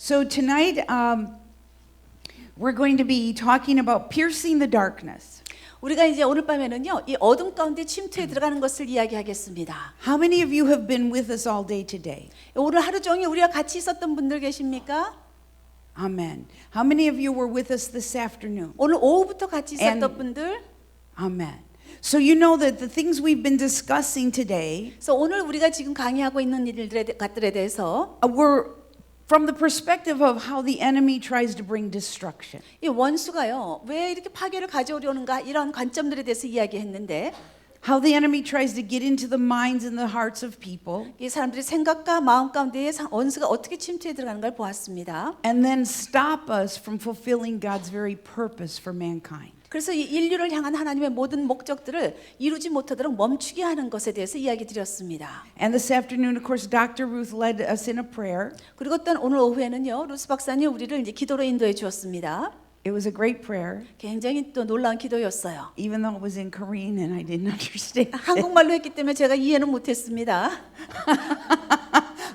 So tonight we're going to be talking about piercing the darkness. 우리가 이제 오늘 밤에는요, 이 어둠 가운데 침투해 들어가는 것을 이야기하겠습니다. How many of you have been with us all day today? 오늘 하루 종일 우리와 같이 있었던 분들 계십니까? Amen. How many of you were with us this afternoon? 오늘 오후부터 같이 있었던 And- 분들. Amen. So you know that the things we've been discussing today 그래서 오늘 우리가 지금 강의하고 있는 것들에 대해서 were from the perspective of how the enemy tries to bring destruction. 이 원수가요, 왜 이렇게 파괴를 가져오려는가 이런 관점들에 대해서 이야기했는데, How the enemy tries to get into the minds and the hearts of people 이 사람들의 생각과 마음 가운데에 원수가 어떻게 침투해 들어가는 걸 보았습니다. and then stop us from fulfilling God's very purpose for mankind. 그래서 이 인류를 향한 하나님의 모든 목적들을 이루지 못하도록 멈추게 하는 것에 대해서 이야기 드렸습니다. And this afternoon, of course, Dr. Ruth led us in a prayer. 그리고 또 오늘 오후에는요, 루스 박사님 우리를 이제 기도로 인도해 주었습니다. It was a great prayer, 굉장히 또 놀라운 기도였어요. even though it was in Korean and I didn't understand. 한국말로 했기 때문에 제가 이해는 못했습니다.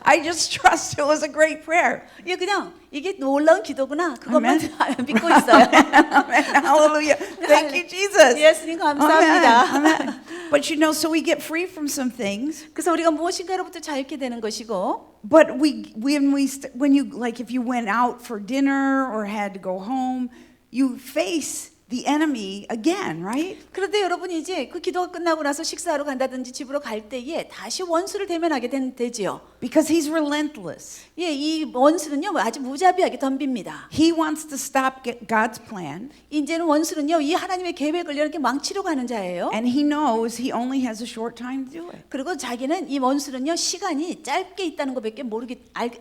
I just trust it was a great prayer. 이게 그냥 이게 놀라운 기도구나 그것만 믿고 있어요. Amen. Hallelujah. Thank you, Jesus. 예수님 감사합니다. Amen. Amen. But you know, so we get free from some things. 그래서 우리가 무엇인가로부터 자유케 되는 것이고, But when you like if you went out for dinner or had to go home, you face the enemy again, right? 그런데 여러분이 이제 그 기도가 끝나고 나서 식사하러 간다든지 집으로 갈 때에 다시 원수를 대면하게 되지요. Because he's relentless. 예, 이 원수는요 아주 무자비하게 덤빕니다. He wants to stop God's plan, 이제는 원수는요 이 하나님의 계획을 이렇게 망치려고 하는 자예요. and he knows he only has a short time to do it. 그리고 자기는 이 원수는요 시간이 짧게 있다는 것밖에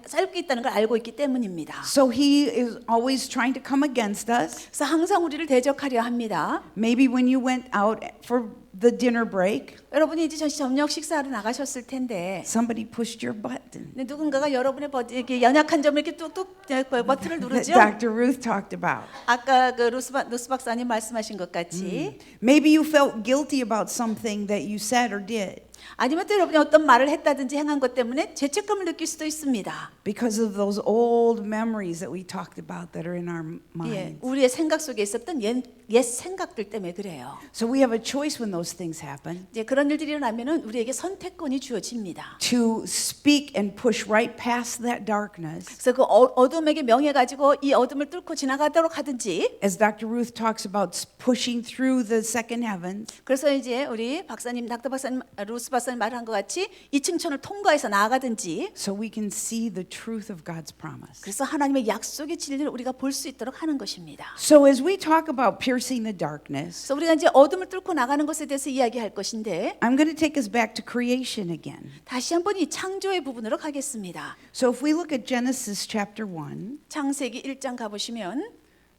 짧게 있다는 걸 알고 있기 때문입니다. So he is always trying to come against us. 그래서 항상 우리를 대적하려 합니다. Maybe when you went out for the dinner break, 여러분이 이제 저녁 식사하러 나가셨을 텐데, somebody pushed your button. 누군가가 여러분의 이렇게 연약한 점을 이렇게 뚝뚝 버튼을 That 누르죠. Dr. Ruth talked about. 아까 그 루스 박사님 말씀하신 것 같이. Maybe you felt guilty about something that you said or did 아니면 또 여러분이 어떤 말을 했다든지 행한 것 때문에 죄책감을 느낄 수도 있습니다. because of those old memories that we talked about that are in our 예, minds. 우리의 생각 속에 있었던 옛 생각들 때문에 그래요. So we have a choice when those things happen 이제 그런 일들이 일어나면은 우리에게 선택권이 주어집니다. to speak and push right past that darkness. 그래서 그 어둠에게 명예 가지고 이 어둠을 뚫고 지나가도록 하든지, As Dr. Ruth talks about pushing through the second heavens, 그래서 이제 우리 닥터 박사님, 루스 박사님 말한 것 같이 이층천을 통과해서 나아가든지, so we can see the truth of God's promise. 그래서 하나님의 약속의 진리를 우리가 볼 수 있도록 하는 것입니다. So as we talk about piercing the darkness, 그래서 우리가 이제 어둠을 뚫고 나가는 것에 대해서 이야기할 것인데, I'm going to take us back to creation again. 다시 한번 이 창조의 부분으로 가겠습니다. So if we look at Genesis chapter 1, 창세기 1장 가보시면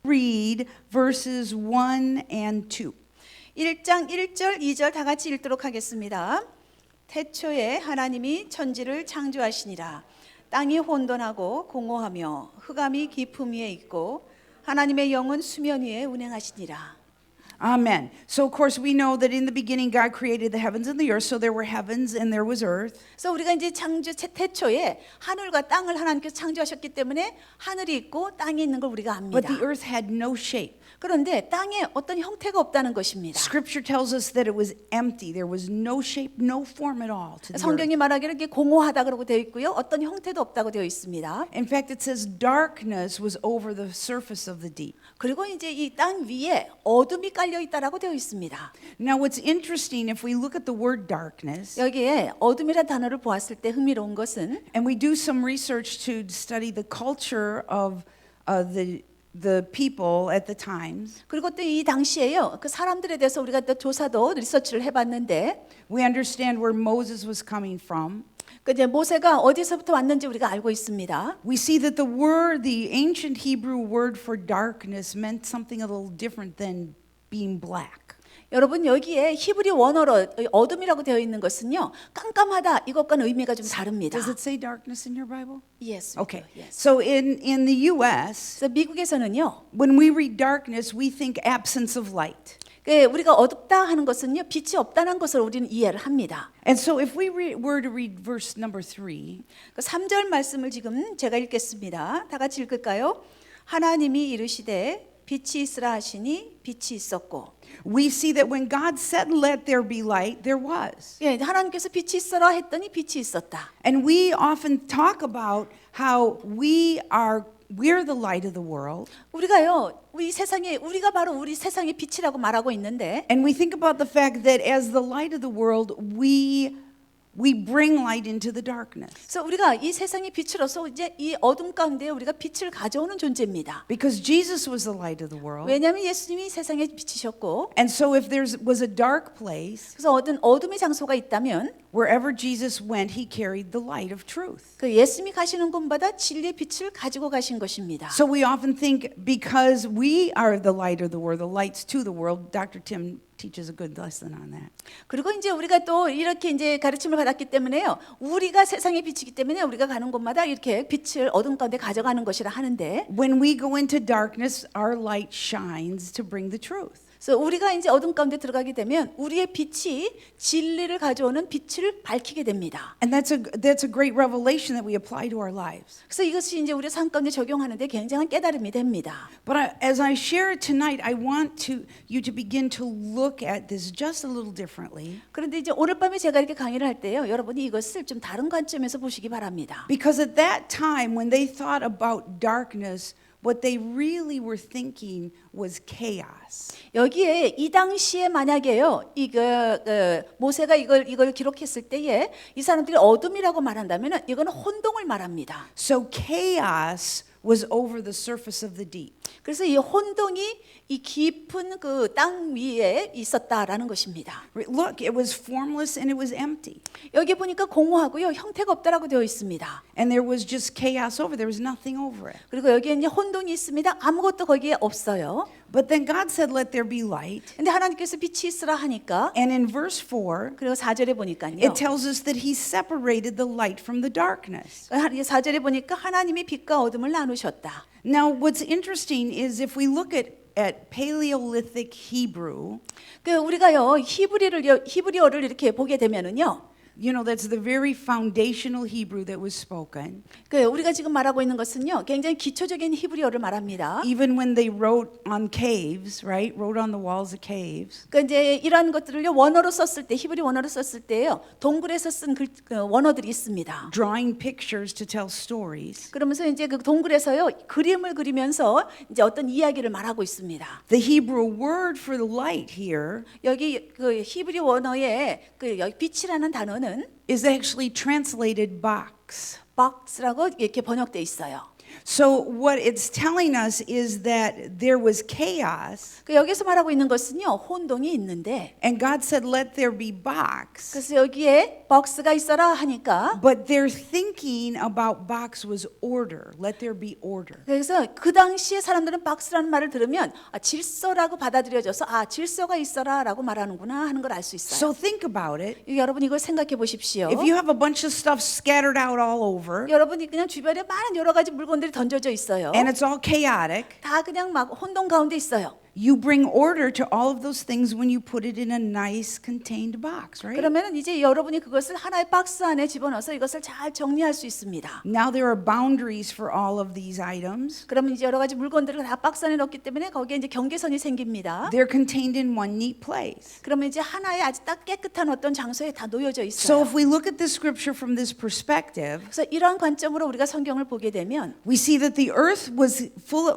read verses 1 and 2. 1장 1절 2절 다 같이 읽도록 하겠습니다. 태초에 하나님이 천지를 창조하시니라. 땅이 혼돈하고 공허하며 흑암이 깊음 위에 있고 하나님의 영은 수면 위에 운행하시니라. Amen. So of course we know that in the beginning God created the heavens and the earth. So there were heavens and there was earth. 그래서 우리가 이제 태초에 하늘과 땅을 하나님께서 창조하셨기 때문에 하늘이 있고 땅이 있는 걸 우리가 압니다. But the earth had no shape. 그런데 땅에 어떤 형태가 없다는 것입니다. Scripture tells us that it was empty. There was no shape, no form at all to the earth. 성경이 말하기를 이게 공허하다 그러고 되어 있고요. 어떤 형태도 없다고 되어 있습니다. In fact, it says darkness was over the surface of the deep. 그리고 이제 이 땅 위에 어둠이 깔려 있다라고 되어 있습니다. Now what's interesting if we look at the word darkness 여기에 어둠이라는 단어를 보았을 때 흥미로운 것은, and we do some research to study the culture of the people at the times, 그리고 또 이 당시에요, 그 사람들에 대해서 우리가 또 조사도 리서치를 해봤는데, we understand where Moses was coming from. 그 이제 모세가 어디서부터 왔는지 우리가 알고 있습니다. We see that the ancient Hebrew word for darkness meant something a little different than being black. 여러분 여기에 히브리 원어로 어둠이라고 되어 있는 것은요, 깜깜하다 이것과는 의미가 좀 다릅니다. Does it say darkness in your Bible? Yes. Okay. Yes. So in the U.S., 그래서 미국에서는요, when we read darkness, we think absence of light. 우리가 어둡다 하는 것은요, 빛이 없다는 것을 우리는 이해를 합니다. And so if we were to read verse number 3, 그 3절 말씀을 지금 제가 읽겠습니다. 다 같이 읽을까요? 하나님이 이르시되 빛이 있으라 하시니 빛이 있었고. we see that when God said, "Let there be light," there was. 예, 하나님께서 빛이 있어라 했더니 빛이 있었다. And we often talk about how we're the light of the world. 우리가요, 우리가 바로 우리 세상의 빛이라고 말하고 있는데, And we think about the fact that as the light of the world, we bring light into the darkness. 그래서 우리가 이 세상의 빛으로서 이제 이 어둠 가운데 우리가 빛을 가져오는 존재입니다. Because Jesus was the light of the world. 왜냐하면 예수님이 세상의 빛이셨고, And so if there was a dark place, 그래서 어둠의 장소가 있다면 wherever Jesus went, he carried the light of truth. 그 예수님이 가시는 곳마다 진리의 빛을 가지고 가신 것입니다. So we often think because we are the light of the world, the lights to the world. Dr. Tim teaches a good lesson on that. 그리고 이제 우리가 또 이렇게 이제 가르침을 받았기 때문에요. 우리가 세상의 빛이기 때문에 우리가 가는 곳마다 이렇게 빛을 어둠 가운데 가져가는 것이라 하는데, When we go into darkness, our light shines to bring the truth. 그래서 우리가 이제 어둠 가운데 들어가게 되면 우리의 빛이 진리를 가져오는 빛을 밝히게 됩니다. And that's a great revelation that we apply to our lives. 그래서 이것이 이제 우리 삶 가운데 적용하는데 굉장한 깨달음이 됩니다. But as I share it tonight, I want you to begin to look at this just a little differently. 그런데 이제 오늘 밤에 제가 이렇게 강의를 할 때요, 여러분이 이것을 좀 다른 관점에서 보시기 바랍니다. Because at that time, when they thought about darkness, what they really were thinking was chaos. 여기에 이 당시에 만약에요, 모세가 이걸 기록했을 때에 이 사람들이 어둠이라고 말한다면은 이거는 혼동을 말합니다. So chaos was over the surface of the deep. 그래서 이 혼동이 이 깊은 그 땅 위에 있었다라는 것입니다. Look, it was formless and it was empty. 여기 보니까 공허하고요, 형태가 없다라고 되어 있습니다. And there was just chaos over. There was nothing over it. 그리고 여기에 이제 혼동이 있습니다. 아무것도 거기에 없어요. But then God said, "Let there be light." 근데 하나님께서 빛이 있으라 하니까, And in verse 4, 그리고 4절에 보니까요. it tells us that he separated the light from the darkness. 4절에 보니까 하나님이 빛과 어둠을 나누셨다. Now, what's interesting is if we look at Paleolithic Hebrew, 우리가요, 히브리어를 이렇게 보게 되면은요, you know, that's the very foundational Hebrew that was spoken. 우리가 지금 말하고 있는 것은요, 굉장히 기초적인 히브리어를 말합니다. Even when they wrote on caves, right? Wrote on the walls of caves. 이제 이러한 것들을요, 원어로 썼을 때, 히브리 원어로 썼을 때요, 동굴에서 쓴 원어들이 있습니다. Drawing pictures to tell stories. 그러면서 이제 그 동굴에서요, 그림을 그리면서 이제 어떤 이야기를 말하고 있습니다. The Hebrew word for the light here 여기 그 히브리 원어의 여기 빛이라는 단어는 is actually translated box. box라고 이렇게 번역돼 있어요. So what it's telling us is that there was chaos, 여기서 말하고 있는 것은요, 혼동이 있는데, and God said, "Let there be box." 그래서 여기에 박스가 있어라 하니까, But their thinking about box was order. Let there be order. 그래서 그 당시에 사람들은 박스라는 말을 들으면 질서라고 받아들여져서 질서가 있어라라고 말하는구나 하는 걸 알 수 있어요. So think about it. 여러분 이걸 생각해 보십시오. If you have a bunch of stuff scattered out all over, 여러분이 그냥 주변에 많은 여러 가지 물건들이 던져져 있어요. and it's all chaotic, 다 그냥 막 혼동 가운데 있어요. you bring order to all of those things when you put it in a nice contained box, right? 그러면 이제 여러분이 그것을 하나의 박스 안에 집어넣어서 이것을 잘 정리할 수 있습니다. Now there are boundaries for all of these items. 그러면 이제 여러 가지 물건들을 다 박스 안에 넣기 때문에 거기에 이제 경계선이 생깁니다. They're contained in one neat place. 그러면 이제 하나의 아주 딱 깨끗한 어떤 장소에 다 놓여져 So 있어요. if we look at this scripture from this perspective, 그래서 이러한 관점으로 우리가 성경을 보게 되면 we see that the earth was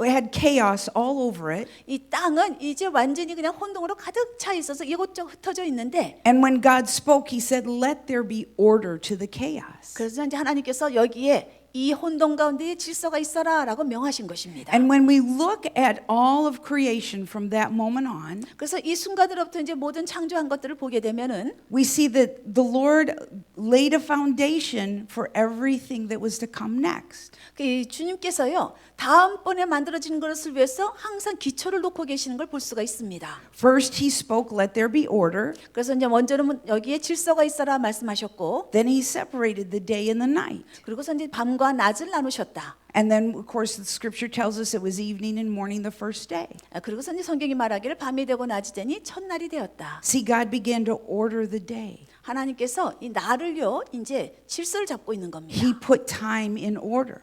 had chaos all over it. 이 땅은 이제 완전히 그냥 혼동으로 가득 차 있어서 이곳저곳 흩어져 있는데, And when God spoke, he said, "Let there be order to the chaos." 그래서 이제 하나님께서 여기에 이 혼동 가운데 질서가 있어라라고 명하신 것입니다. And when we look at all of creation from that moment on, 그래서 이 순간으로부터 이제 모든 창조한 것들을 보게 되면은 we see that the Lord laid a foundation for everything that was to come next. 그 주님께서요, 다음번에 만들어지는 것을 위해서 항상 기초를 놓고 계시는 걸 볼 수가 있습니다. First he spoke, "Let there be order." 그래서 이제 먼저는 여기에 질서가 있어라 말씀하셨고, Then he separated the day and the night. 그리고서 이제 밤과 밤과 낮을 나누셨다. And then, of course, the scripture tells us it was evening and morning the first day. 그리고서 이제 성경이 말하기를 밤이 되고 낮이 되니 첫날이 되었다. See, God began to order the day. 하나님께서 이 날을요 이제 질서를 잡고 있는 겁니다. He put time in order.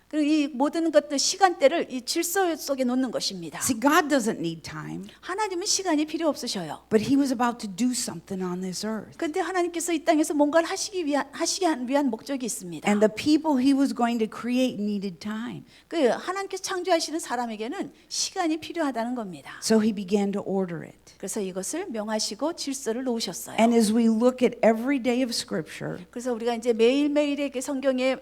그리고 이 모든 것들 시간대를 이 질서 속에 놓는 것입니다. See, God doesn't need time, 하나님은 시간이 필요 없으셔요. but He was about to do something on this earth. 그런데 하나님께서 이 땅에서 뭔가를 하시기 위한 목적이 있습니다. And the people He was going to create needed time. 그 하나님께서 창조하시는 사람에게는 시간이 필요하다는 겁니다. So He began to order it. 그래서 이것을 명하시고 질서를 놓으셨어요. And as we look at every day of Scripture, 그래서 우리가 이제 매일매일의 그 성경의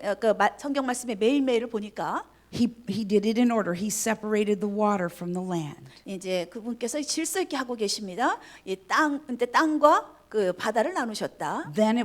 성경 말씀의 매일매일을 보니까 He did it in order. He separated the water from the land. 이제 그분께서 질서 있게 하고 계십니다. 근데 땅과 그 바다를 나누셨다. Then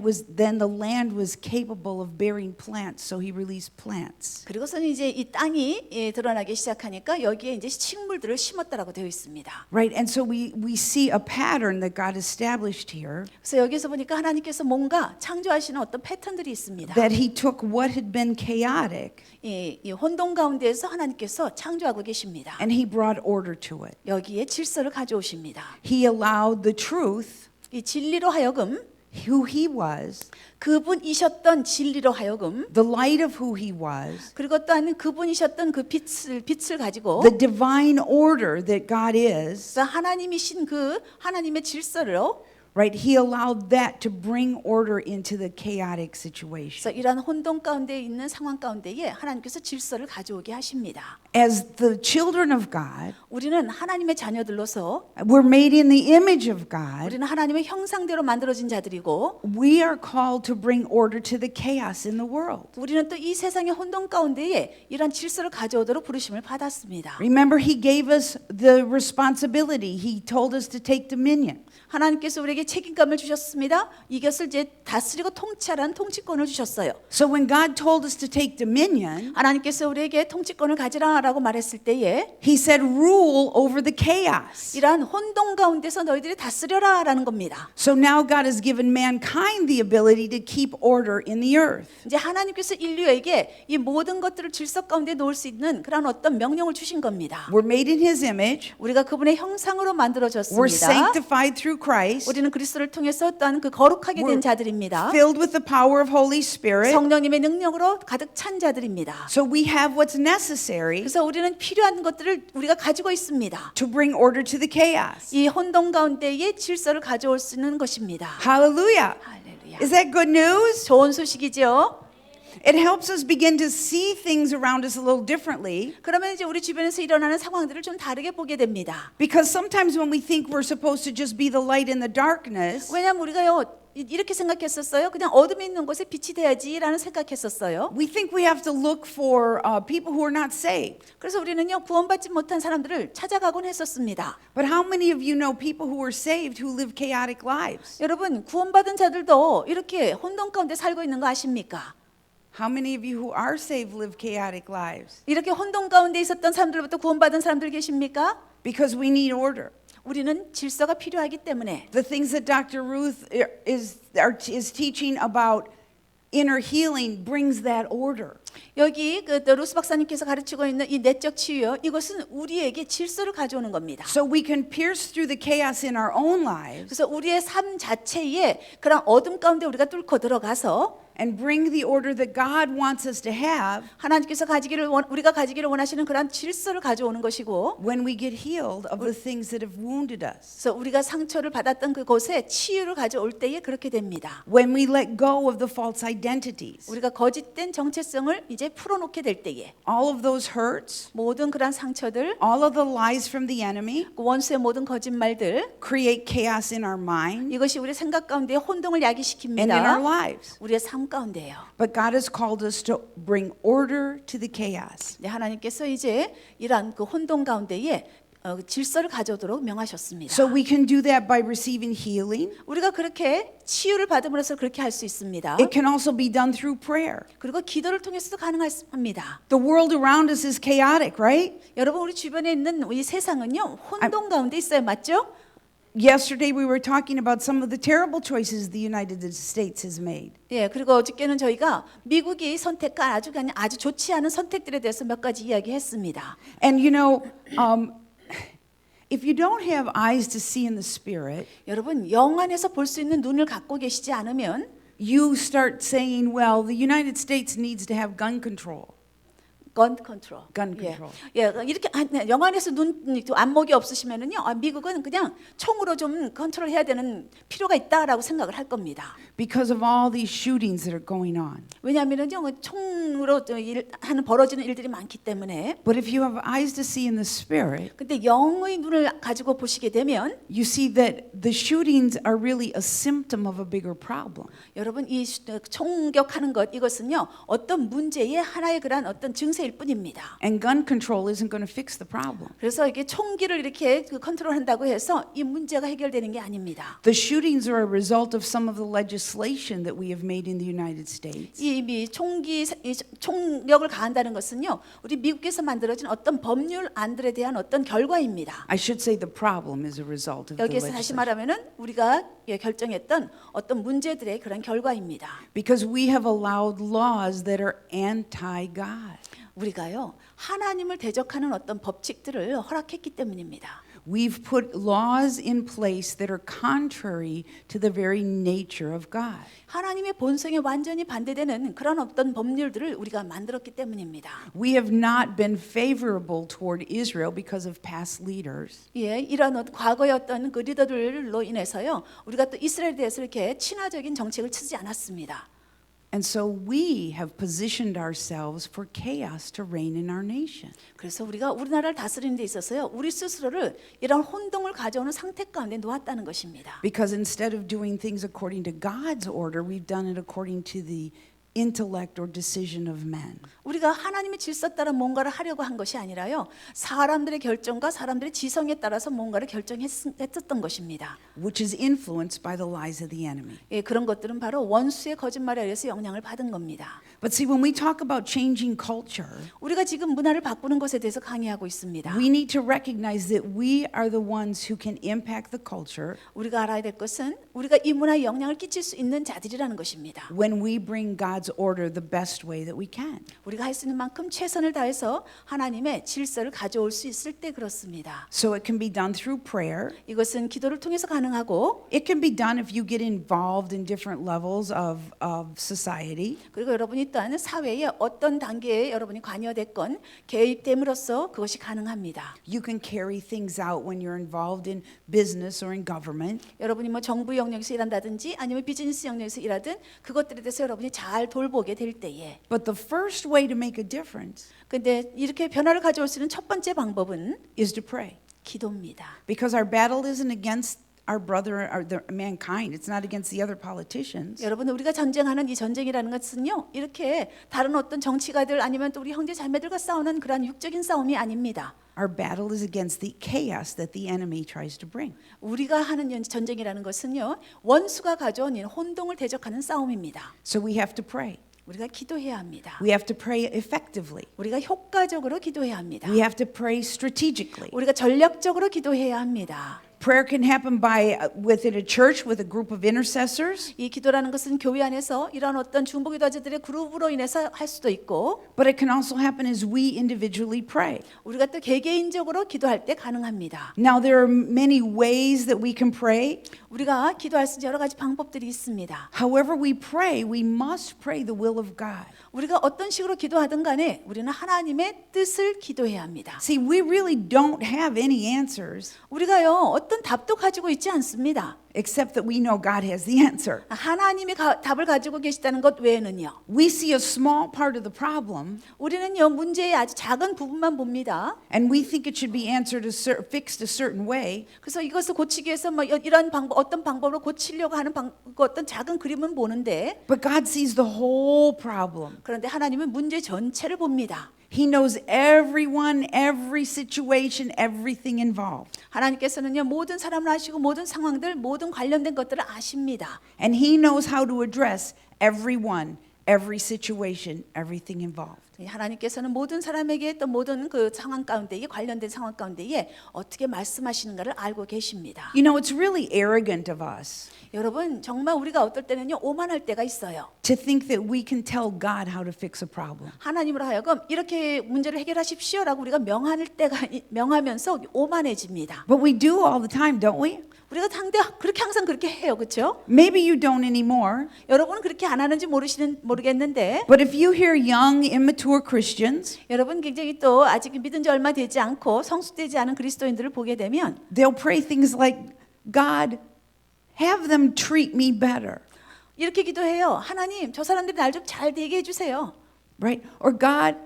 the land was capable of bearing plants, so He released plants. 그리고서는 이제 이 땅이 드러나기 시작하니까 여기에 이제 식물들을 심었다라고 되어 있습니다. Right, and so we see a pattern that God established here. 그래서 여기서 보니까 하나님께서 뭔가 창조하시는 어떤 패턴들이 있습니다. That He took what had been chaotic 이 혼돈 가운데에서 하나님께서 창조하고 계십니다. and He brought order to it. 여기에 질서를 가져오십니다. He allowed the truth, 이 진리로 하여금 who He was, 그분이셨던 진리로 하여금 the light of who He was, 그리고 또한 그분이셨던 그 빛을 가지고 the divine order that God is, 하나님이신 그 하나님의 질서로 right? He allowed that to bring order into the chaotic situation. 그래서 이러한 혼돈 가운데 있는 상황 가운데에 하나님께서 질서를 가져오게 하십니다. As the children of God, 우리는 하나님의 자녀들로서 we're made in the image of God. 우리는 하나님의 형상대로 만들어진 자들이고 We are called to bring order to the chaos in the world. 우리는 또 이 세상의 혼돈 가운데에 이러한 질서를 가져오도록 부르심을 받았습니다. Remember, He gave us the responsibility. He told us to take dominion. 하나님께서 우리에게 책임감을 주셨습니다. 이것을 이제 다스리고 통치하라는 통치권을 주셨어요. So when God told us to take dominion, 하나님께서 우리에게 통치권을 가지라라고 말했을 때에 He said, rule over the chaos. 이러한 혼돈 가운데서 너희들이 다스려라라는 겁니다. So now God has given mankind the ability to keep order in the earth. 이제 하나님께서 인류에게 이 모든 것들을 질서 가운데 놓을 수 있는 그런 어떤 명령을 주신 겁니다. We're made in His image. 우리가 그분의 형상으로 We're 만들어졌습니다. sanctified through Christ. 우리는 그리스도를 통해서 또한 그 거룩하게 된 We're 자들입니다. filled with the power of Holy Spirit. 성령님의 능력으로 가득 찬 자들입니다. So we have what's necessary 그래서 우리는 필요한 것들을 우리가 가지고 있습니다. to bring order to the chaos. 이 혼돈 가운데에 질서를 가져올 수 있는 것입니다. Hallelujah. 할렐루야. Is that good news? 좋은 소식이죠. It helps us begin to see things around us a little differently. 그러면 이제 우리 주변에서 일어나는 상황들을 좀 다르게 보게 됩니다. Because sometimes when we think we're supposed to just be the light in the darkness, 왜냐하면 우리가요 이렇게 생각했었어요. 그냥 어둠이 있는 곳에 빛이 돼야지라는 생각했었어요. we think we have to look for people who are not saved. 그래서 우리는요 구원받지 못한 사람들을 찾아가곤 했었습니다. But how many of you know people who are saved who live chaotic lives? 여러분 구원받은 자들도 이렇게 혼돈 가운데 살고 있는 거 아십니까? How many of you who are saved live chaotic lives? 이렇게 혼돈 가운데 있었던 사람들부터 구원받은 사람들 계십니까? Because we need order. 우리는 질서가 필요하기 때문에 The things that Dr. Ruth is teaching about inner healing brings that order. 여기 그 루스 박사님께서 가르치고 있는 이 내적 치유요. 이것은 우리에게 질서를 가져오는 겁니다. So we can pierce through the chaos in our own lives 그래서 우리의 삶 자체에 그런 어둠 가운데 우리가 뚫고 들어가서 and bring the order that God wants us to have 하나님께서 우리가 가지기를 원하시는 그런 질서를 가져오는 것이고 when we get healed of the things that have wounded us. 그래서 우리가 상처를 받았던 그곳에 치유를 가져올 때에 그렇게 됩니다. When we let go of the false identities. 우리가 거짓된 정체성을 이제 풀어놓게 될 때에 All of those hurts, 모든 그런 상처들 all of the lies from the enemy 그 원수의 모든 거짓말들 create chaos in our mind 이것이 우리 생각 가운데 혼동을 and in our 야기시킵니다. lives. 우리의 삶 가운데요. But God has called us to bring order to the chaos. 네, 하나님께서 이제 이러한 그 혼동 가운데에 질서를 가져오도록 명하셨습니다. So we can do that by receiving healing. 우리가 그렇게 치유를 받음으로써 그렇게 할 수 있습니다. It can also be done through prayer. 그리고 기도를 통해서도 가능합니다. The world around us is chaotic, right? 여러분 우리 주변에 있는 이 세상은요 혼동 가운데 있어요, 맞죠? Yesterday we were talking about some of the terrible choices the United States has made. 예, 그리고 어저께는 저희가 미국이 선택한 아주 좋지 않은 선택들에 대해서 몇 가지 이야기했습니다. And if you don't have eyes to see in the spirit, 여러분 영 안에서 볼 수 있는 눈을 갖고 계시지 않으면 you start saying, well, the United States needs to have gun control. gun control. Gun control. 예, 이렇게 영 안에서 눈 안목이 없으시면은요, 미국은 그냥 총으로 좀 컨트롤해야 되는 필요가 있다라고 생각을 할 겁니다. Because of all these shootings that are going on. 왜냐하면은요, 총으로 하는 벌어지는 일들이 많기 때문에. But if you have eyes to see in the spirit, 근데 영의 눈을 가지고 보시게 되면, you see that the shootings are really a symptom of a bigger problem. 여러분 이 총격하는 것 이것은요, 어떤 문제의 하나의 그런 어떤 증세일 뿐입니다. And gun control isn't going to fix the problem. 그래서 이게 총기를 이렇게 컨트롤한다고 해서 이 문제가 해결되는 게 아닙니다. The shootings are a result of some of the legislation that we have made in the United States. 이 총력을 가한다는 것은요, 우리 미국에서 만들어진 어떤 법률 안들에 대한 어떤 결과입니다. I should say the problem is a result of the 여기에서 다시 legislation. 말하면은 우리가 결정했던 어떤 문제들의 그런 결과입니다. Because we have allowed laws that are anti-God. 우리가요 하나님을 대적하는 어떤 법칙들을 허락했기 때문입니다. We've put laws in place that are contrary to the very nature of God. 하나님의 본성에 완전히 반대되는 그런 어떤 법률들을 우리가 만들었기 때문입니다. We have not been favorable toward Israel because of past leaders. 예, 이런 과거의 어떤 그 리더들로 인해서요, 우리가 또 이스라엘에 대해서 이렇게 친화적인 정책을 치지 않았습니다. And so we have positioned ourselves for chaos to reign in our nation. 그래서 우리가 우리나라를 다스리는 데 있어서요, 우리 스스로를 이런 혼동을 가져오는 상태 가운데 놓았다는 것입니다. Because instead of doing things according to God's order, we've done it according to the intellect or decision of men. 우리가 하나님의 질서 따라 뭔가를 하려고 한 것이 아니라요, 사람들의 결정과 사람들의 지성에 따라서 뭔가를 결정했었던 것입니다. Which is influenced by the lies of the enemy. 예, 그런 것들은 바로 원수의 거짓말에 의해서 영향을 받은 겁니다. But see, when we talk about changing culture, 우리가 지금 문화를 바꾸는 것에 대해서 강의하고 있습니다. we need to recognize that we are the ones who can impact the culture 우리가 알아야 될 것은 우리가 이 문화에 영향을 끼칠 수 있는 자들이라는 것입니다. when we bring God's order the best way that we can. 우리가 할 수 있는 만큼 최선을 다해서 하나님의 질서를 가져올 수 있을 때 그렇습니다. So it can be done through prayer. 이것은 기도를 통해서 가능하고, It can be done if you get involved in different levels of society. 그리고 여러분이 또한 사회의 어떤 단계에 여러분이 관여됐건 개입됨으로써 그것이 가능합니다. You can carry things out when you're involved in business or in government. 여러분이 뭐 정부 영역에서 일한다든지 아니면 비즈니스 영역에서 일하든 그것들에 대해서 여러분이 잘 돌보게 될 때에. But the first way to make a difference 근데 이렇게 변화를 가져올 수 있는 첫 번째 방법은 is to pray. 기도입니다. Because our battle isn't against our brother or the mankind. It's not against the other politicians. 여러분, 우리가 전쟁하는 이 전쟁이라는 것은요, 이렇게 다른 어떤 정치가들 아니면 또 우리 형제 자매들과 싸우는 그런 육적인 싸움이 아닙니다. Our battle is against the chaos that the enemy tries to bring. 우리가 하는 전쟁이라는 것은요, 원수가 가져온 이 혼동을 대적하는 싸움입니다. So we have to pray. 우리가 기도해야 합니다. We have to pray effectively. 우리가 효과적으로 기도해야 합니다. We have to pray strategically. 우리가 전략적으로 기도해야 합니다. Prayer can happen within a church with a group of intercessors, 이 기도라는 것은 교회 안에서 이런 어떤 중보기도자들의 그룹으로 인해서 할 수도 있고, but it can also happen as we individually pray. 우리가 또 개개인적으로 기도할 때 가능합니다. Now there are many ways that we can pray. 우리가 기도할 수 있는 여러 가지 방법들이 있습니다. However we pray, we must pray the will of God. 우리가 어떤 식으로 기도하든 간에 우리는 하나님의 뜻을 기도해야 합니다. See, we really don't have any answers 우리가요, 어떤 답도 가지고 있지 않습니다. except that we know God has the answer. 하나님이 답을 가지고 계시다는 것 외에는요, We see a small part of the problem 우리는요, 문제의 아주 작은 부분만 봅니다. and we think it should be answered fixed a certain way. 그래서 이것을 고치기 위해서 뭐 이런 방법, 어떤 방법으로 고치려고 하는 어떤 작은 그림은 보는데, But God sees the whole problem. 그런데 하나님은 문제 전체를 봅니다. He knows everyone, every situation, everything involved. 하나님께서는요, 모든 사람을 아시고 모든 상황들, 모든 관련된 것들을 아십니다. And He knows how to address everyone, every situation, everything involved. 하나님께서는 모든 사람에게 또 모든 그 상황 가운데에 관련된 상황 가운데에 어떻게 말씀하시는가를 알고 계십니다. You know, it's really arrogant of us 여러분 정말 우리가 어떨 때는요 오만할 때가 있어요. to think that we can tell God how to fix a problem. 하나님으로 하여금 이렇게 문제를 해결하십시오라고 우리가 명하면서 오만해집니다. But we do all the time, don't we? 우리가 그렇게 항상 그렇게 해요, 그렇죠? Maybe you don't anymore, 여러분은 그렇게 안 하는지 모르겠는데 but if you hear young, immature Christians, 여러분 굉장히 또 아직 믿은 지 얼마 되지 않고 성숙되지 않은 그리스도인들을 보게 되면 they'll pray things like, God, have them treat me better, 이렇게 기도해요. 하나님, 저 사람들이 날 좀 잘 되게 해주세요. right? Or God,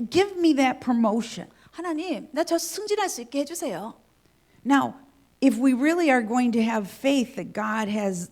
give me that promotion. 하나님, 나 저 승진할 수 있게 해주세요. Now, if we really are going to have faith that God has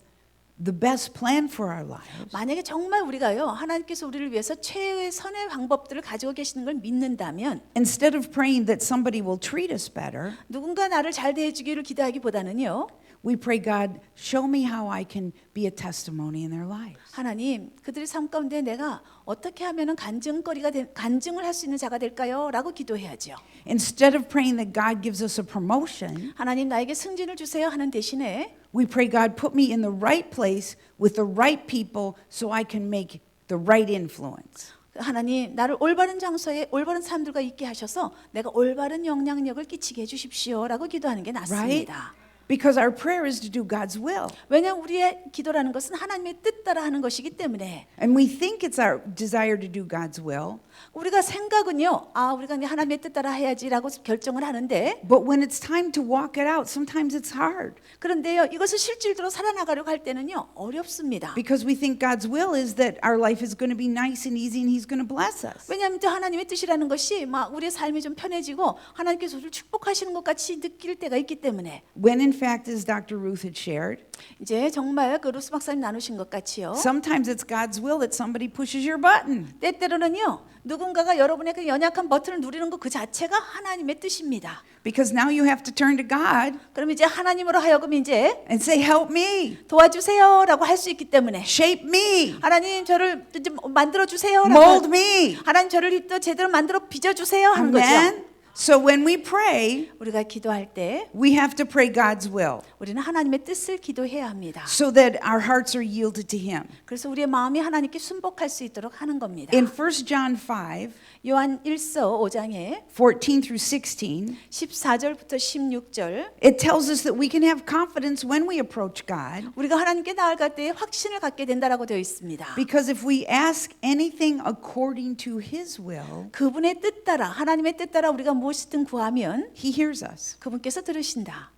the best plan for our lives, 만약에 정말 우리가요 하나님께서 우리를 위해서 최후의 선의 방법들을 가지고 계시는 걸 믿는다면 instead of praying that somebody will treat us better, 누군가 나를 잘 대해주기를 기도하기보다는요 we pray, God, show me how I can be a testimony in their lives. 하나님 그들의 삶 가운데 내가 어떻게 하면은 간증을 할 수 있는 자가 될까요? 라고 기도해야죠. Instead of praying that God gives us a promotion, 하나님 나에게 승진을 주세요 하는 대신에 we pray, God, put me in the right place with the right people so I can make the right influence. 하나님 나를 올바른 장소에 올바른 사람들과 있게 하셔서 내가 올바른 영향력을 끼치게 해주십시오라고 기도하는 게 Right? 낫습니다. Because our prayer is to do God's will. 왜냐하면 우리의 기도라는 것은 하나님의 뜻 따라 하는 것이기 때문에 And we think it's our desire to do God's will. 우리가 생각은요 우리가 이제 하나님의 뜻 따라 해야지라고 결정을 하는데 But when it's time to walk it out, sometimes it's hard. 그런데요 이것을 실질적으로 살아나가려고 할 때는요 어렵습니다. Because we think God's will is that our life is going to be nice and easy and He's going to bless us. 왜냐하면 또 하나님의 뜻이라는 것이 막 우리의 삶이 좀 편해지고 하나님께서 우리를 축복하시는 것 같이 느낄 때가 있기 때문에 When in fact, as Dr. Ruth had shared, 이제 정말 그 루스 박사님 나누신 것 같이요. sometimes it's God's will that somebody pushes your button. 때때로는요 누군가가 여러분의 그 연약한 버튼을 누리는 것 그 자체가 하나님의 뜻입니다. Because now you have to turn to God 그럼 이제 하나님으로 하여금 이제 and say, help me, 도와주세요라고 할 수 있기 때문에 shape me, 하나님 저를 좀 만들어 주세요라고 mold me. 하나님 저를 또 제대로 만들어 빚어 주세요 하는 거죠. Amen. So when we pray, 우리가 기도할 때 we have to pray God's will 우리는 하나님의 뜻을 기도해야 합니다. so that our hearts are yielded to Him. 그래서 우리의 마음이 하나님께 순복할 수 있도록 하는 겁니다. In 1 John 5, 요한 1서 5장에 14 through 16, 14절부터 16절 it tells us that we can have confidence when we approach God 우리가 하나님께 나아갈 때에 확신을 갖게 된다라고 되어 있습니다. because if we ask anything according to His will, 그분의 뜻 따라 하나님의 뜻 따라 우리가 무엇이든 구하면 He hears us. 그분께서 들으신다.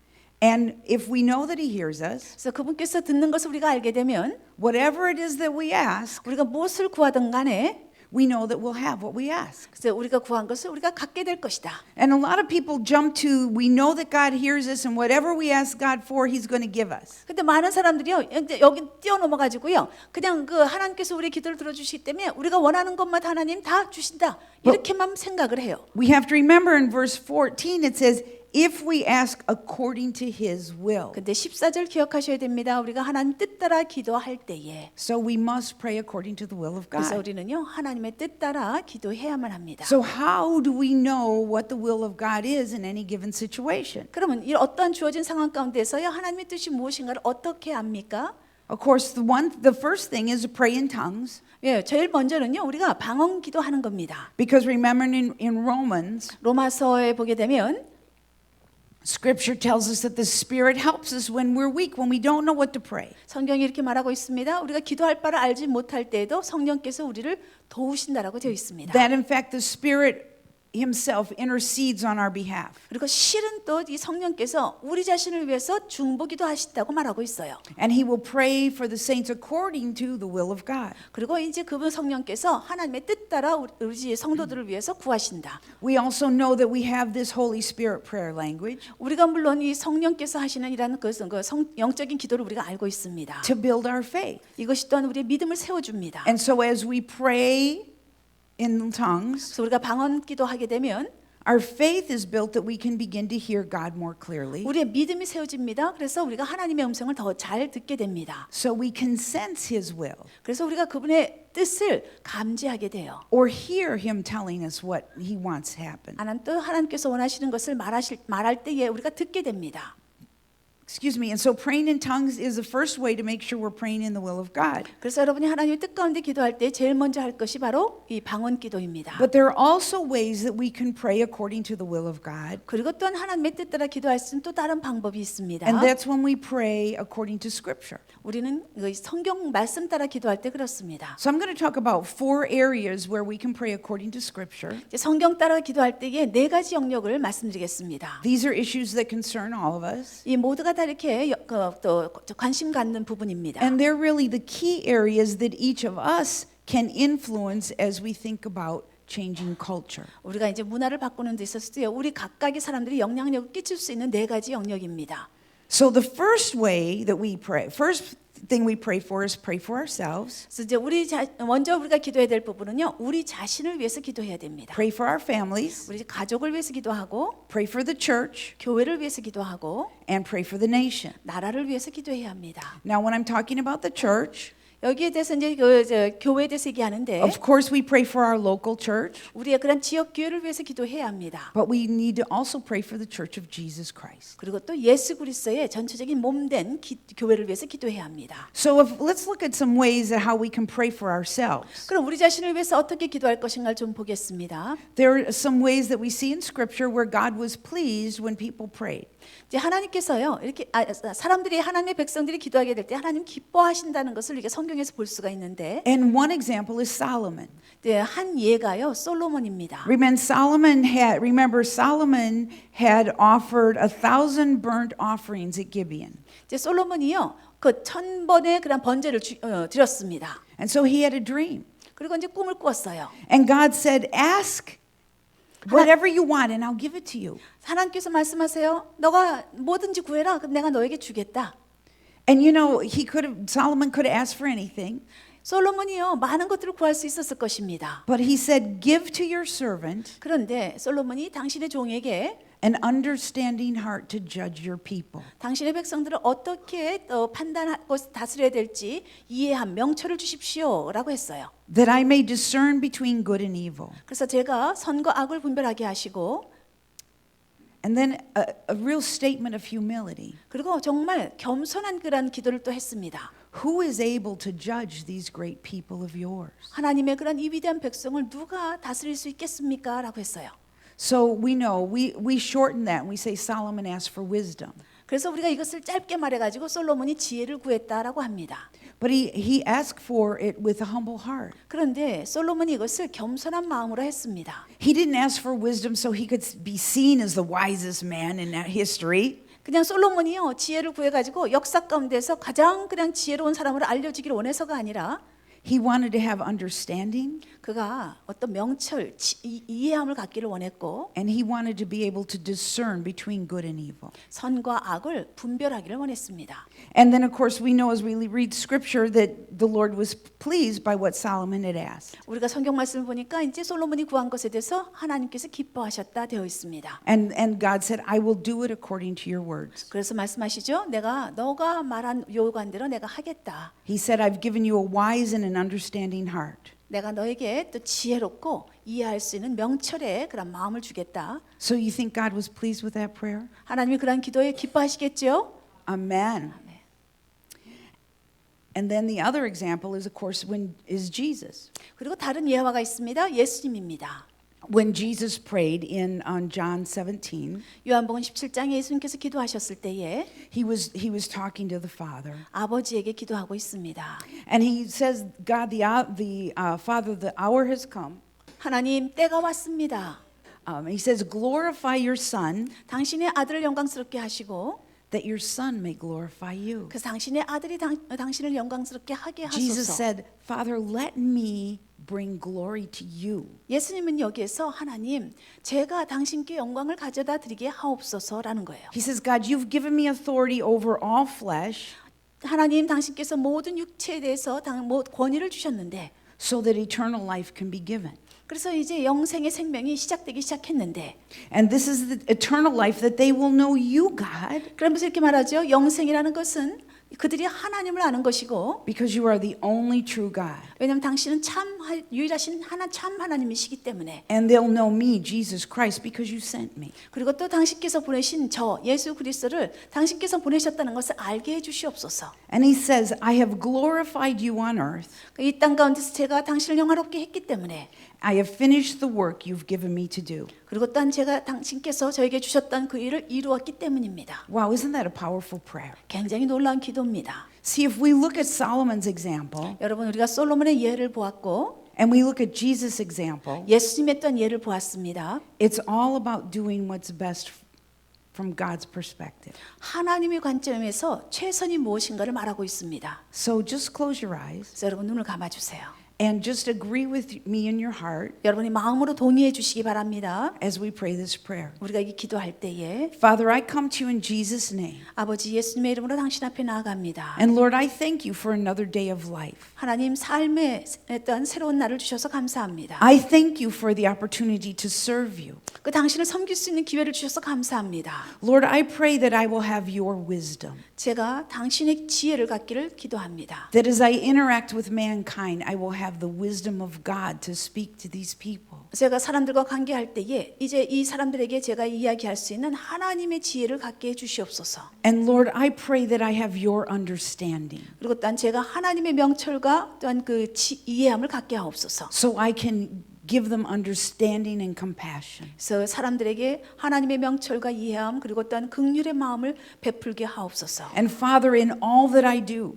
And if we know that He hears us, 그래서 그분께서 듣는 것을 우리가 알게 되면 whatever it is that we ask, 우리가 무엇을 구하든 간에 we know that we'll have what we ask. 그래서 우리가 구한 것을 우리가 갖게 될 것이다. And a lot of people jump to, we know that God hears us and whatever we ask God for, He's going to give us. 근데 많은 사람들이요 이제 여기 뛰어넘어 가지고요 그냥 그 하나님께서 우리의 기도를 들어주시기 때문에 우리가 원하는 것마다 하나님 다 주신다 이렇게만 생각을 해요. We have to remember in verse 14 it says, if we ask according to His will. 근데 14절 기억하셔야 됩니다. 우리가 하나님 뜻 따라 기도할 때에 So we must pray according to the will of 그래서 God. 우리는요 하나님의 뜻 따라 기도해야만 합니다. So how do we know what the will of God is in any given situation? 그러면 이 어떠한 주어진 상황 가운데서요 하나님의 뜻이 무엇인가를 어떻게 압니까? Of course, the first thing is to pray in tongues. 예, 제일 먼저는요 우리가 방언 기도하는 겁니다. Because remember in Romans, 로마서에 보게 되면 Scripture tells us that the Spirit helps us when we're weak, when we don't know what to pray. 성경이 이렇게 말하고 있습니다. 우리가 기도할 바를 알지 못할 때에도 성령께서 우리를 도우신다라고 되어 있습니다. That in fact the Spirit Himself intercedes on our behalf. 그리고 실은 또 이 성령께서 우리 자신을 위해서 중보기도 하신다고 말하고 있어요. And He will pray for the saints according to the will of God. 그리고 이제 그분 성령께서 하나님의 뜻 따라 우리 성도들을 위해서 구하신다. We also know that we have this Holy Spirit prayer language 우리가 물론 이 성령께서 하시는 이라는 것은 영적인 기도를 우리가 알고 있습니다. to build our faith. 이것이 또한 우리의 믿음을 세워줍니다. And so as we pray in tongues, 그래서 우리가 방언 기도하게 되면 Our faith is built that we can begin to hear God more clearly. 우리의 믿음이 세워집니다. 그래서 우리가 하나님의 음성을 더 잘 듣게 됩니다. So we can sense His will 그래서 우리가 그분의 뜻을 감지하게 돼요. or hear Him telling us what He wants to happen. 또 하나님께서 원하시는 것을 말할 때에 우리가 듣게 됩니다. Excuse me. And so praying in tongues is the first way to make sure we're praying in the will of God. 그래서 여러분이 하나님의 뜻 가운데 기도할 때 제일 먼저 할 것이 바로 이 방언 기도입니다. But there are also ways that we can pray according to the will of God. 그리고 또한 하나님의 뜻 따라 기도할 수 있는 또 다른 방법이 있습니다. And that's when we pray according to Scripture. 우리는 성경 말씀 따라 기도할 때 그렇습니다. So I'm going to talk about 4 areas where we can pray according to Scripture. 이제 성경 따라 기도할 때에 4가지 영역을 말씀드리겠습니다. These are issues that concern all of us. 이 모두가 다 이렇게 또 관심 갖는 부분입니다. And they're really the key areas that each of us can influence as we think about changing culture. 우리가 이제 문화를 바꾸는 데 있어서도요. 우리 각각의 사람들이 영향력을 끼칠 수 있는 4가지 영역입니다. So the first way that we pray, first thing we pray for is pray for ourselves, 그래서 이제 먼저 우리가 기도해야 될 부분은요. 우리 자신을 위해서 기도해야 됩니다. pray for our families, 우리 가족을 위해서 기도하고 pray for the church, 교회를 위해서 기도하고 and pray for the nation. 나라를 위해서 기도해야 합니다. Now, when I'm talking about the church, 여기에 대해서 이제 교회에 대해서 얘기하는데 of course we pray for our local church, 우리의 그런 지역 교회를 위해서 기도해야 합니다. but we need to also pray for the church of Jesus Christ. 그리고 또 예수 그리스도의 전체적인 몸된 교회를 위해서 기도해야 합니다. So let's look at some ways at how we can pray for ourselves. 그럼 우리 자신을 위해서 어떻게 기도할 것인가를 좀 보겠습니다. There are some ways that we see in Scripture where God was pleased when people prayed. 이제 하나님께서요 이렇게 사람들이 하나님의 백성들이 기도하게 될 때 하나님 기뻐하신다는 것을 이게 성경에서 볼 수가 있는데 And one example is Solomon. 네, 한 예가요 솔로몬입니다. Remember Solomon had offered 1,000 burnt offerings at Gibeon. 이제 솔로몬이요 그 1000번의 그런 번제를 드렸습니다. And so he had a dream. 그리고 이제 꿈을 꾸었어요. And God said, ask whatever you want and I'll give it to you. 하나님께서 말씀하세요. 너가 뭐든지 구해라. 그럼 내가 너에게 주겠다. And you know, Solomon could have asked for anything. 솔로몬이요 많은 것들을 구할 수 있었을 것입니다. But he said, give to your servant 그런데 솔로몬이 당신의 종에게 an understanding heart to judge your people. 당신의 백성들을 어떻게 판단하고 다스려야 될지 이해한 명철을 주십시오라고 했어요. That I may discern between good and evil. 그래서 제가 선과 악을 분별하게 하시고 And then a real statement of humility. 그리고 정말 겸손한 그런 기도를 또 했습니다. Who is able to judge these great people of yours? 하나님의 그런 이 위대한 백성을 누가 다스릴 수 있겠습니까? 라고 했어요. So we know, we shorten that and we say Solomon asked for wisdom. 그래서 우리가 이것을 짧게 말해가지고 솔로몬이 지혜를 구했다라고 합니다. But he asked for it with a humble heart. 그런데 솔로몬이 이것을 겸손한 마음으로 했습니다. He didn't ask for wisdom so he could be seen as the wisest man in that history. 그냥 솔로몬이요 지혜를 구해가지고 역사 가운데서 가장 그냥 지혜로운 사람으로 알려지기를 원해서가 아니라 He wanted to have understanding. 그가 어떤 명철, 이해함을 갖기를 원했고 And he wanted to be able to discern between good and evil. 선과 악을 분별하기를 원했습니다. And then of course we know as we read scripture that the Lord was pleased by what Solomon had asked. 우리가 성경 말씀을 보니까 이제 솔로몬이 구한 것에 대해서 하나님께서 기뻐하셨다 되어 있습니다. And God said, I will do it according to your words. 그래서 말씀하시죠. 너가 말한 요구한 대로 내가 하겠다. He said, I've given you a wise and an understanding heart. 내가 너에게 또 지혜롭고 이해할 수 있는 명철의 그런 마음을 주겠다. So you think God was pleased with that prayer? 하나님이 그런 기도에 기뻐하시겠죠? Amen. And then the other example is of course is Jesus. 그리고 다른 예화가 있습니다. 예수님입니다. When Jesus prayed on John 17, 요한복음 17장에 예수님께서 기도하셨을 때에 he was talking to the Father. 아버지에게 기도하고 있습니다. And he says, God, the Father, the hour has come. 하나님 때가 왔습니다. He says, glorify your Son, 당신의 아들을 영광스럽게 하시고 that your Son may glorify you. 그 당신의 아들이 당신을 영광스럽게 하게 Jesus 하소서. said, Father, let me bring glory to you. 예수님은 여기에서 하나님, 제가 당신께 영광을 가져다 드리게 하옵소서라는 거예요. He says, God, you've given me authority over all flesh 하나님, 당신께서 모든 육체에 대해서 권위를 주셨는데 so that eternal life can be given. 그래서 이제 영생의 생명이 시작되기 시작했는데 And this is the eternal life that they will know you, God, 그러면서 이렇게 말하죠. 영생이라는 것은 그들이 하나님을 아는 것이고 because you are the only true God. 왜냐하면 당신은 유일하신 참 하나님이시기 때문에 And they'll know me, Jesus Christ, because you sent me. 그리고 또 당신께서 보내신 저 예수 그리스도를 당신께서 보내셨다는 것을 알게 해주시옵소서. And he says, I have glorified you on earth. 이 땅 가운데서 제가 당신을 영화롭게 했기 때문에 I have finished the work you've given me to do. 그리고 또한 제가 당신께서 저에게 주셨던 그 일을 이루었기 때문입니다. Wow, isn't that a powerful prayer? 굉장히 놀라운 기도입니다. See, if we look at Solomon's example 여러분 우리가 솔로몬의 예를 보았고 and we look at Jesus' example, 예수님의 또한 예를 보았습니다. it's all about doing what's best from God's perspective. 하나님의 관점에서 최선이 무엇인가를 말하고 있습니다. So just close your eyes 그래서 여러분 눈을 감아주세요. and just agree with me in your heart 여러분이 마음으로 동의해 주시기 바랍니다. as we pray this prayer. 우리가 이 기도할 때에 Father, I come to you in Jesus' name. 아버지 예수님의 이름으로 당신 앞에 나아갑니다. And Lord, I thank you for another day of life. 하나님 삶에 또한 새로운 날을 주셔서 감사합니다. I thank you for the opportunity to serve you. 그 당신을 섬길 수 있는 기회를 주셔서 감사합니다. Lord, I pray that I will have your wisdom. 제가 당신의 지혜를 갖기를 기도합니다. That as I interact with mankind, I will have the wisdom of God to speak to these people. 제가 사람들과 관계할 때에 이제 이 사람들에게 제가 이야기할 수 있는 하나님의 지혜를 갖게 해 주시옵소서. And Lord, I pray that I have your understanding. 그리고 또한 제가 하나님의 명철과 또한 그 이해함을 갖게 하옵소서. So I can give them understanding and compassion. 그래서 사람들에게 하나님의 명철과 이해함 그리고 또한 긍휼의 마음을 베풀게 하옵소서. And Father, in all that I do,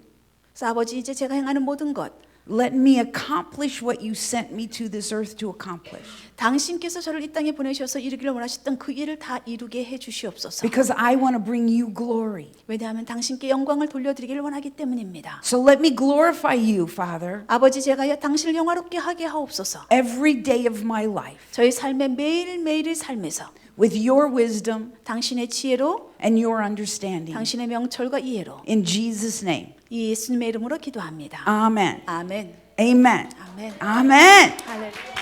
그래서 아버지 이제 제가 행하는 모든 것 let me accomplish what you sent me to this earth to accomplish. 당신께서 저를 이 땅에 보내셔서 이루기를 원하셨던 그 일을 다 이루게 해 주시옵소서. Because I want to bring you glory. 왜냐하면 당신께 영광을 돌려드리기를 원하기 때문입니다. So let me glorify you, Father, 아버지 제가 당신을 영화롭게 하게 하옵소서. every day of my life 저희 삶의 매일매일의 삶에서 with your wisdom 당신의 지혜로 and your understanding. 당신의 명철과 이해로 In Jesus' name. 이 예수님의 이름으로 기도합니다. Amen. 아멘. Amen. 아멘. Amen. 할렐루야.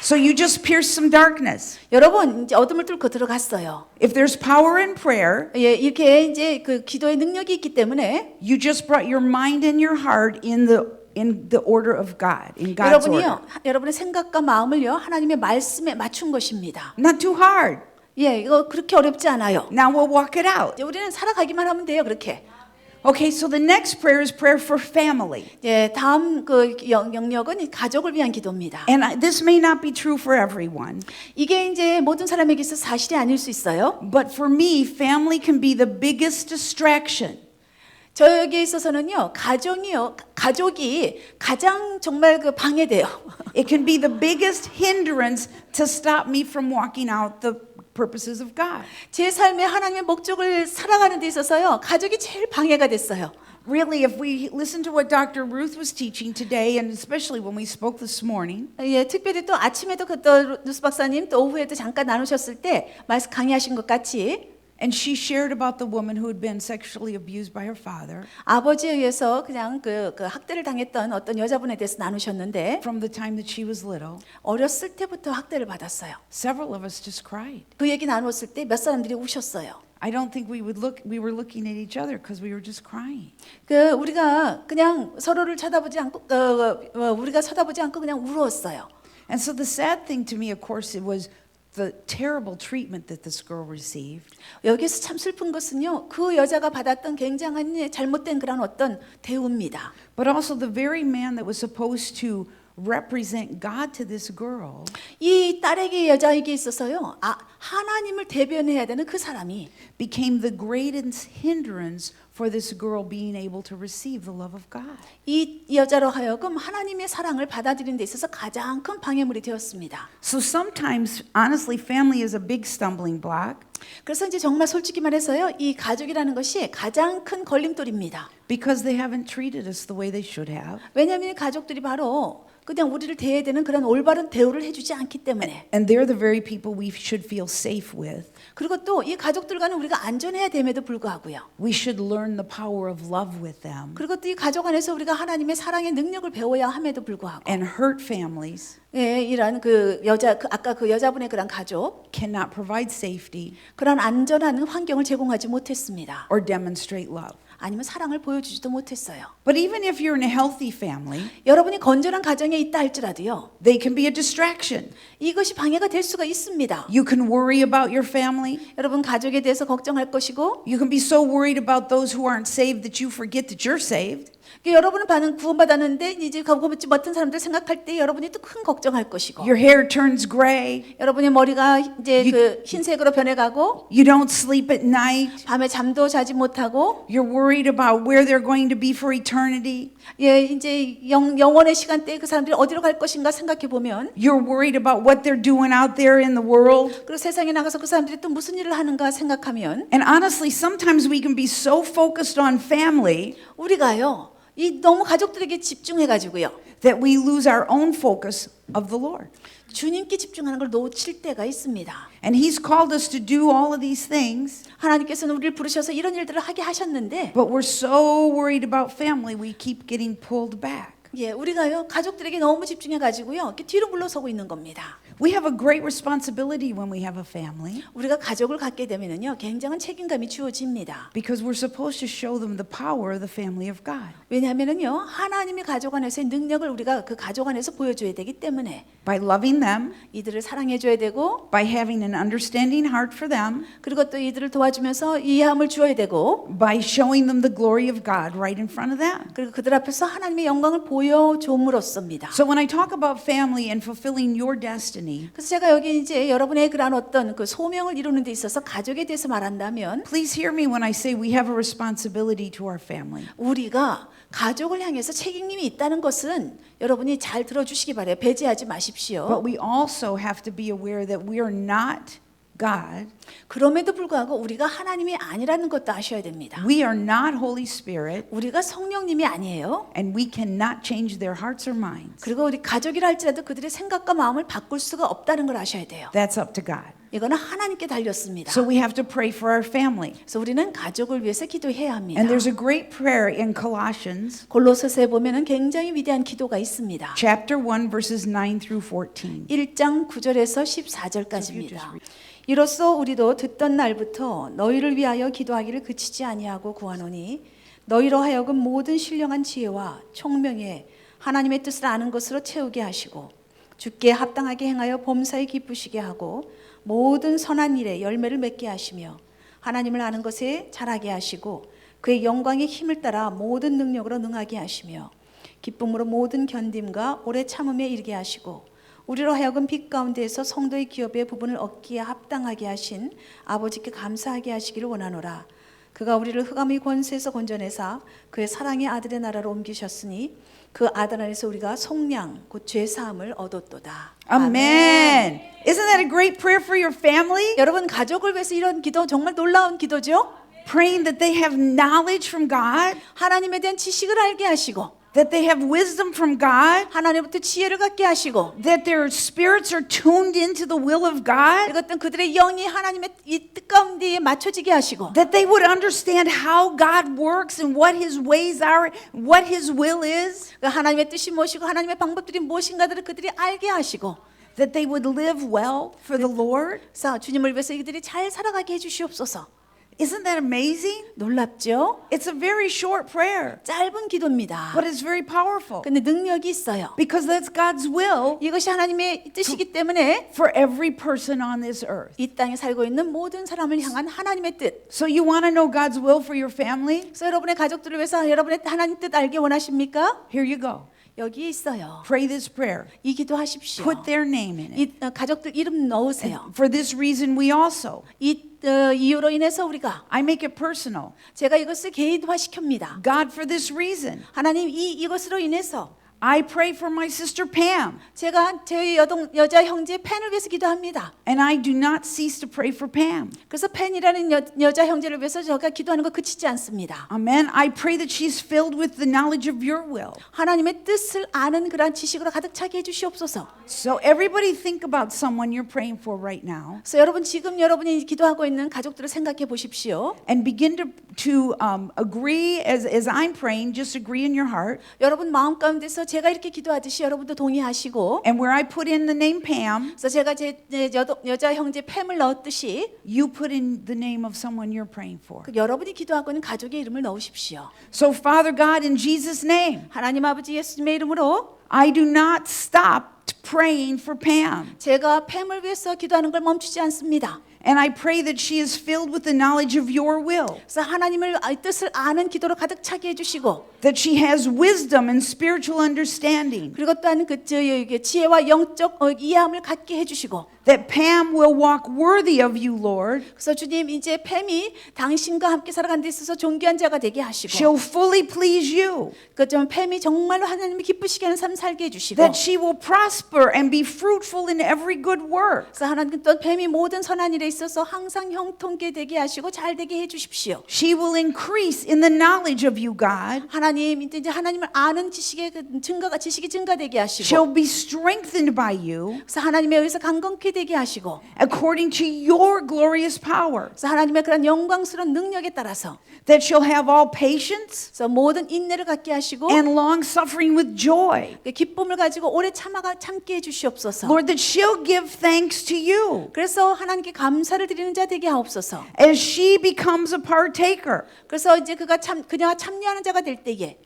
So you just pierced some darkness. 여러분 이제 어둠을 뚫고 들어갔어요. If there's power in prayer, 예, 이렇게 이제 그 기도의 능력이 있기 때문에 you just brought your mind and your heart in the order of God, in God's order. 여러분이요, 여러분의 생각과 마음을요 하나님의 말씀에 맞춘 것입니다. Not too hard. 예, 이거 그렇게 어렵지 않아요. Now we'll walk it out. 이제 우리는 살아가기만 하면 돼요, 그렇게. Okay, so the next prayer is prayer for family. 예, 다음 그 영역은 이 ga족을 위한 기도입니다. And this may not be true for everyone, 이게 이제 모든 사람에게 있어 사실이 아닐 수 있어요. but for me, family can be the biggest distraction. 저에게 있어서는요, 가족이 가장 정말 그 방해돼요. It can be the biggest hindrance to stop me from walking out the purposes of God. 제 삶의 하나님의 목적을 살아가는 데 있어서요, 가족이 제일 방해가 됐어요. Really, if we listen to what Dr. Ruth was teaching today, and especially when we spoke this morning, 예, 특별히 또 아침에도 또 누스 박사님 또 오후에도 잠깐 나누셨을 때 말씀 강의하신 것 같이 and she shared about the woman who had been sexually abused by her father 아버지에 의해서 그냥 그 학대를 당했던 어떤 여자분에 대해서 나누셨는데 from the time that she was little. 어렸을 때부터 학대를 받았어요. Several of us just cried. 그 얘기 나눴을 때 몇 사람들이 우셨어요. I don't think we were looking at each other because we were just crying. 그 우리가 그냥 서로를 쳐다보지 않고 우리가 쳐다보지 않고 그냥 울었어요. And so the sad thing to me, of course, it was the terrible treatment that this girl received. 여기서 참 슬픈 것은요, 그 여자가 받았던 굉장한 잘못된 그런 어떤 대우입니다. But also the very man that was supposed to represent God to this girl 이 딸에게 여자에게 있어서요, 하나님을 대변해야 되는 그 사람이 became the greatest hindrance for this girl being able to receive the love of God. 이 여자로 하여금 하나님의 사랑을 받아들이는 데 있어서 가장 큰 방해물이 되었습니다. So sometimes, honestly, family is a big stumbling block 그래서 이제 정말 솔직히 말해서요, 이 가족이라는 것이 가장 큰 걸림돌입니다. because they haven't treated us the way they should have. 왜냐하면 이 가족들이 바로 그냥 우리를 대해야 되는 그런 올바른 대우를 해주지 않기 때문에. And they're the very people we should feel safe with. 그리고 또 이 가족들과는 우리가 안전해야 됨에도 불구하고요. We should learn the power of love with them. 그리고 또 이 가족 안에서 우리가 하나님의 사랑의 능력을 배워야 함에도 불구하고. And hurt families 예, 이런 아까 그 여자분의 그런 가족, cannot provide safety 그런 안전한 환경을 제공하지 못했습니다. or demonstrate love. 아니면 사랑을 보여주지도 못했어요. But even if you're in a healthy family, 여러분이 건전한 가정에 있다 할지라도요. they can be a distraction. 이것이 방해가 될 수가 있습니다. You can worry about your family. 여러분 가족에 대해서 걱정할 것이고 You can be so worried about those who aren't saved that you forget that you're saved. 여러분은 구원받았는데 이제 구원받지 못한 사람들 생각할 때 여러분이 또 큰 걱정할 것이고 Your hair turns gray. 여러분의 머리가 이제 그 흰색으로 변해가고 You don't sleep at night. 밤에 잠도 자지 못하고 You're worried about where they're going to be for eternity. 예 이제 영원의 시간대에 그 사람들이 어디로 갈 것인가 생각해 보면 You're worried about what they're doing out there in the world. 그리고 세상에 나가서 그 사람들이 또 무슨 일을 하는가 생각하면 And honestly, sometimes we can be so focused on family 우리가요 이 너무 가족들에게 집중해가지고요 that we lose our own focus of the Lord. 주님께 집중하는 걸 놓칠 때가 있습니다. And He's called us to do all of these things, 하나님께서는 우리를 부르셔서 이런 일들을 하게 하셨는데 but we're so worried about family, we keep getting pulled back. 예, 우리가요 가족들에게 너무 집중해가지고요 이렇게 뒤로 물러서고 있는 겁니다. We have a great responsibility when we have a family 우리가 가족을 갖게 되면은요 굉장한 책임감이 주어집니다. because we're supposed to show them the power of the family of God 왜냐하면은요 하나님의 가족 안에서의 능력을 우리가 그 가족 안에서 보여줘야 되기 때문에 by loving them, 이들을 사랑해줘야 되고 by having an understanding heart for them, 그리고 또 이들을 도와주면서 이해함을 주어야 되고 by showing them the glory of God right in front of them. 그리고 그들 앞에서 하나님의 영광을 보여줌으로써입니다. So when I talk about family and fulfilling your destiny, 그래서 제가 여기 이제 여러분의 그런 어떤 그 소명을 이루는 데 있어서 가족에 대해서 말한다면 please hear me when I say we have a responsibility to our family. 우리가 가족을 향해서 책임이 있다는 것은 여러분이 잘 들어주시기 바래요. 배제하지 마십시오. But we also have to be aware that we are not God. 그럼에도 불구하고 우리가 하나님이 아니라는 것도 아셔야 됩니다. We are not Holy Spirit, 우리가 성령님이 아니에요. and we cannot change their hearts or minds. 그리고 우리 가족이라 할지라도 그들의 생각과 마음을 바꿀 수가 없다는 걸 아셔야 돼요. That's up to God. 이거는 하나님께 달렸습니다. So we have to pray for our family. 그래서 우리는 가족을 위해서 기도해야 합니다. And there's a great prayer in Colossians 골로새서에 보면은 굉장히 위대한 기도가 있습니다. chapter 1 verses 9 through 14. 1장 9절에서 14절까지입니다. 이로써 우리도 듣던 날부터 너희를 위하여 기도하기를 그치지 아니하고 구하노니 너희로 하여금 모든 신령한 지혜와 총명에 하나님의 뜻을 아는 것으로 채우게 하시고 주께 합당하게 행하여 범사에 기쁘시게 하고 모든 선한 일에 열매를 맺게 하시며 하나님을 아는 것에 자라게 하시고 그의 영광의 힘을 따라 모든 능력으로 능하게 하시며 기쁨으로 모든 견딤과 오래 참음에 이르게 하시고 우리로 하여금 빛 가운데에서 성도의 기업의 부분을 얻기에 합당하게 하신 아버지께 감사하게 하시기를 원하노라. 그가 우리를 흑암의 권세에서 건져내사 그의 사랑의 아들의 나라로 옮기셨으니 그 아들 안에서 우리가 속량 곧 죄 사함을 얻었도다. Amen. Isn't that a great prayer for your family? 여러분 가족을 위해서 이런 기도 정말 놀라운 기도죠. Praying that they have knowledge from God, 하나님에 대한 지식을 알게 하시고 that they have wisdom from God, 하나님부터 지혜를 갖게 하시고 that their spirits are tuned into the will of God, 이것은 그들의 영이 하나님의 이 뜻 가운데에 맞춰지게 하시고 that they would understand how God works and what His ways are, what His will is, 하나님의 뜻이 무엇이고 하나님의 방법들이 무엇인가들을 그들이 알게 하시고 that they would live well for the Lord. 그래서 주님을 위해서 이들이 잘 살아가게 해주시옵소서. Isn't that amazing? 놀랍죠? It's a very short prayer, 짧은 기도입니다. but it's very powerful 근데 능력이 있어요. because that's God's will 이것이 하나님의 뜻이기 때문에 for every person on this earth. 이 땅에 살고 있는 모든 사람을 향한 하나님의 뜻. So you want to know God's will for your family? 그래서 여러분의 가족들을 위해서 여러분의 하나님 뜻 알기 원하십니까? Here you go. 여기에 있어요. Pray this prayer. 이 기도하십시오. Put their name in it. 이 가족들 이름 넣으세요. For this reason, we also. 이 이유로 인해서 우리가 I make it personal. 제가 이것을 개인화 시킵니다. God, for this reason, 하나님 이것으로 인해서 I pray for my sister Pam, 제가 제 여자 형제 팬을 위해서 기도합니다. and I do not cease to pray for Pam. 그래서 팬이라는 여자 형제를 위해서 제가 기도하는 거 그치지 않습니다. Amen. I pray that she's filled with the knowledge of your will. 하나님의 뜻을 아는 그러한 지식으로 가득 차게 해주시옵소서. So everybody think about someone you're praying for right now, 그래서 여러분 지금 여러분이 기도하고 있는 가족들을 생각해 보십시오. and begin to agree as I'm praying. Just agree in your heart. 여러분 마음 가운데서 제가 이렇게 기도하듯이 여러분도 동의하시고, And where I put in the name Pam, 그래서 제가 제 여자 형제 팸을 넣었듯이 you put in the name of someone you're praying for. 그 여러분이 기도하고 있는 가족의 이름을 넣으십시오. So Father God, in Jesus' name, 하나님 아버지 예수님의 이름으로 I do not stop praying for Pam. 제가 팸을 위해서 기도하는 걸 멈추지 않습니다. And I pray that she is filled with the knowledge of your will, 그래서 하나님의 뜻을 아는 기도로 가득 차게 해주시고, that she has wisdom and spiritual understanding, 그리고 또한 그 지혜와 영적 이해함을 갖게 해주시고, that Pam will walk worthy of you, Lord. 그래서 주님 이제 팸이 당신과 함께 살아가는 데 있어서 존귀한 자가 되게 하시고, She'll fully please you, 그좀 팸이 정말로 하나님을 기쁘시게 하는 삶 살게 해주시고, that she will prosper and be fruitful in every good work. 그래서 하나님 또 팸이 모든 선한 일에 있어서 항상 형통케 되게 하시고 잘 되게 해주십시오. She will increase in the knowledge of you, God. 하나님 이제 하나님을 아는 지식이 증가되게 하시고, She'll be strengthened by you 그래서 하나님에 의해서 강건케 되게 하시고, according to your glorious power, 그래서 하나님의 그런 영광스러운 능력에 따라서 that she'll have all patience 그래서 모든 인내를 갖게 하시고, and long suffering with joy. 그 기쁨을 가지고 오래 참게 해주시옵소서. Lord, that she'll give thanks to you 그래서 하나님께 감사를 드리는 자 되게 하옵소서. as she becomes a partaker, 그래서 이제 그녀가 참여하는 자가 될 때에,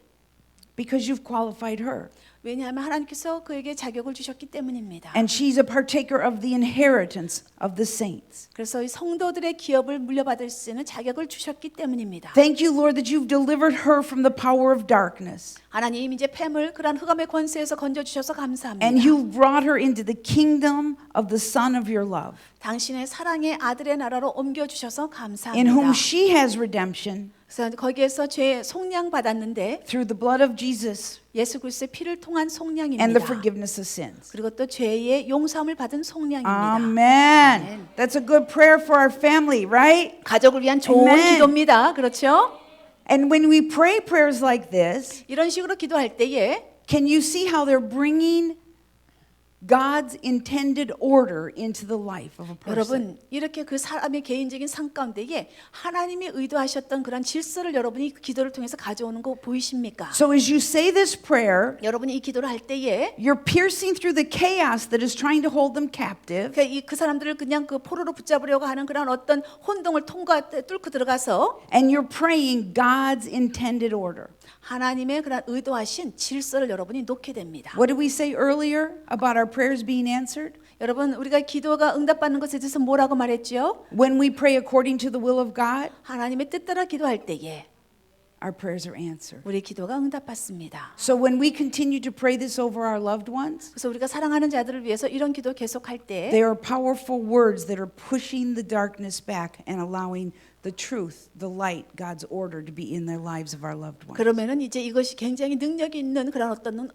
because you've qualified her. 왜냐하면 하나님께서 그에게 자격을 주셨기 때문입니다. And she's a partaker of the inheritance of the saints. 그래서 이 성도들의 기업을 물려받을 수 있는 자격을 주셨기 때문입니다. Thank you, Lord, that you've delivered her from the power of darkness. 하나님 이제 팸을 그러한 흑암의 권세에서 건져주셔서 감사합니다. And you've brought her into the kingdom of the Son of your love, 당신의 사랑의 아들의 나라로 옮겨주셔서 in whom 감사합니다. she has redemption 그래서 거기에서 죄 속량 받았는데 through the blood of Jesus 예수 그리스도의 피를 통한 and the 속량입니다. forgiveness of sins. 그리고 또 죄의 용서함을 받은 속량입니다. Amen. That's a good prayer for our family, right? 가족을 위한 좋은 Amen. 기도입니다. 그렇죠? And when we pray prayers like this, 이런 식으로 기도할 때에 can you see how they're bringing God's intended order into the life of a person? 여러분 이렇게 그 사람의 개인적인 삶 가운데에 하나님이 의도하셨던 그런 질서를 여러분이 기도를 통해서 가져오는 거 보이십니까? So as you say this prayer, 여러분이 이 기도를 할 때에 you're piercing through the chaos that is trying to hold them captive, 그 사람들을 그냥 그 포로로 붙잡으려고 하는 그런 어떤 혼동을 뚫고 들어가서 and you're praying God's intended order. 하나님의 그런 의도하신 질서를 여러분이 놓게 됩니다. What did we say earlier about our prayers being answered? 여러분 우리가 기도가 응답받는 것에 대해서 뭐라고 말했죠? When we pray according to the will of God, 하나님의 뜻대로 기도할 때에 our prayers are answered. 우리 기도가 응답받습니다. So when we continue to pray this over our loved ones, 그래서 우리가 사랑하는 자들을 위해서 이런 기도 계속할 때 they are powerful words that are pushing the darkness back and allowing the truth, the light, God's order to be in their lives of our loved ones. 그러면은 이제 이것이 굉장히 능력이 있는 그런 어떤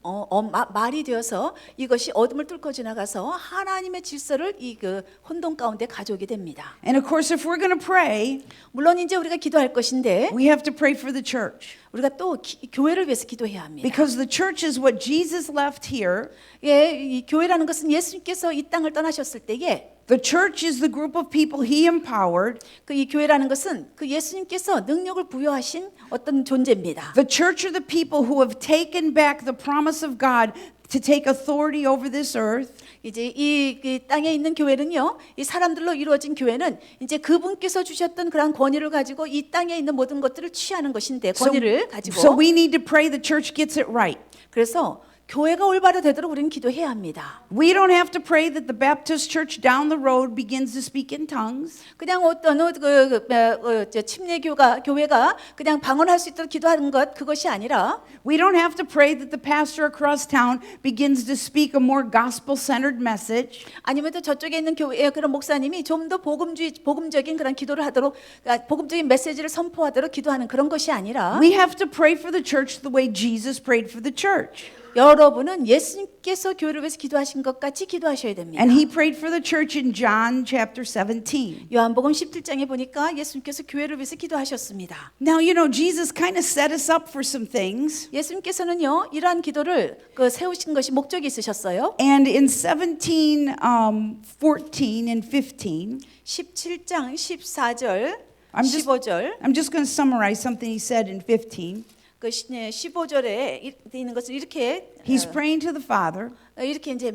말이 되어서 이것이 어둠을 뚫고 지나가서 하나님의 질서를 이 그 혼돈 가운데 가져오게 됩니다. And of course, if we're going to pray, 물론 이제 우리가 기도할 것인데 we have to pray for the church. 우리가 또 교회를 위해서 기도해야 합니다. Because the church is what Jesus left here. 예, 이 교회라는 것은 예수님께서 이 땅을 떠나셨을 때에 The church is the group of people he empowered. 그 이 교회라는 것은 그 예수님께서 능력을 부여하신 어떤 존재입니다. The church are the people who have taken back the promise of God to take authority over this earth. 이제 이 땅에 있는 교회는요, 이 사람들로 이루어진 교회는 이제 그분께서 주셨던 그런 권위를 가지고 이 땅에 있는 모든 것들을 취하는 것인데 권위를 가지고. So we need to pray the church gets it right. 그래서 교회가 올바로 되도록 우리는 기도해야 합니다. We don't have to pray that the Baptist church down the road begins to speak in tongues. 그냥 어떤 교회가 그냥 방언할 수 있도록 기도하는 것 그것이 아니라 We don't have to pray that the pastor across town begins to speak a more gospel-centered message. 아니면 또 저쪽에 있는 교회의 그런 목사님이 좀 더 복음적인 그런 기도를 하도록 복음적인 메시지를 선포하도록 기도하는 그런 것이 아니라 We have to pray for the church the way Jesus prayed for the church. 여러분은 예수님께서 교회를 위해서 기도하신 것 같이 기도하셔야 됩니다. And he prayed for the church in John chapter 17. 요한복음 17장에 보니까 예수님께서 교회를 위해서 기도하셨습니다. Now, you know, Jesus kind of set us up for some things. 예수님께서는요 이러한 기도를 세우신 것이 목적이 있으셨어요. And in 17, 14 and 15, 17장 14절, I'm just- 15절 I'm just going to summarize something he said in 15. 그 15절에 있는 것을 이렇게 He's praying to the Father, 이렇게 이제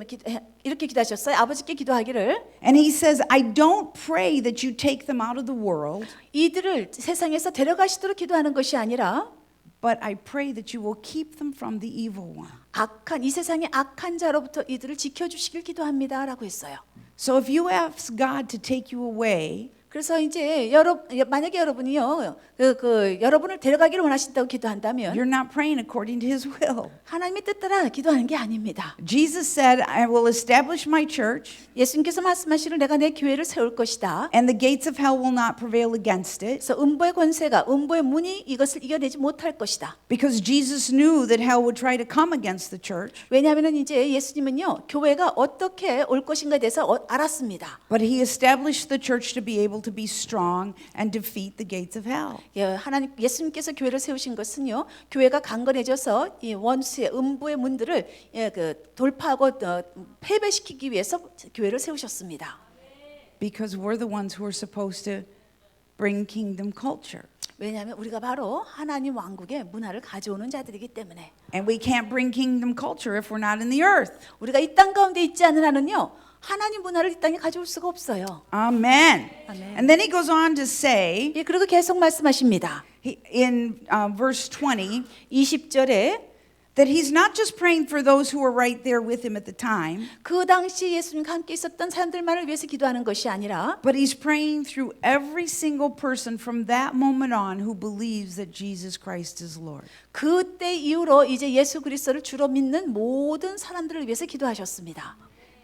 이렇게 기도하셨어요. 아버지께 기도하기를 and he says, I don't pray that you take them out of the world, 이들을 세상에서 데려가시도록 기도하는 것이 아니라 but I pray that you will keep them from the evil one. 이 세상의 악한 자로부터 이들을 지켜주시길 기도합니다라고 했어요. So if you ask God to take you away, 그래서 이제 만약에 여러분이요 여러분을 데려가기를 원하신다고 기도한다면 you're not praying according to his will. 하나님의 뜻 따라 기도하는 게 아닙니다. Jesus said, I will establish my church, 예수님께서 말씀하시기를 내가 내 교회를 세울 것이다. and the gates of hell will not prevail against it. 그래서 음부의 권세가 음부의 문이 이것을 이겨내지 못할 것이다. Because Jesus knew that hell would try to come against the church, 왜냐하면 이제 예수님은요 교회가 어떻게 올 것인가에 대해서 알았습니다. but he established the church to be able to be strong and defeat the gates of hell. 예수님께서 교회를 세우신 것은요 교회가 강건해져서 이 원수의 음부의 문들을 돌파하고 패배시키기 위해서 교회를 세우셨습니다. Because we're the ones who are supposed to bring kingdom culture. 왜냐하면 우리가 바로 하나님 왕국의 문화를 가져오는 자들이기 때문에 And we can't bring kingdom culture if we're not in the earth. 우리가 이 땅 가운데 있지 않은 한은요 하나님 문화를 이 땅에 가져올 수가 없어요. Amen. Amen. And then he goes on to say 예, 그리고 계속 말씀하십니다. in verse 20 20절에 that he's not just praying for those who were right there with him at the time, 그 당시 예수님과 함께 있었던 사람들만을 위해서 기도하는 것이 아니라 but he's praying through every single person from that moment on who believes that Jesus Christ is Lord. 그때 이후로 이제 예수 그리스도를 주로 믿는 모든 사람들을 위해서 기도하셨습니다.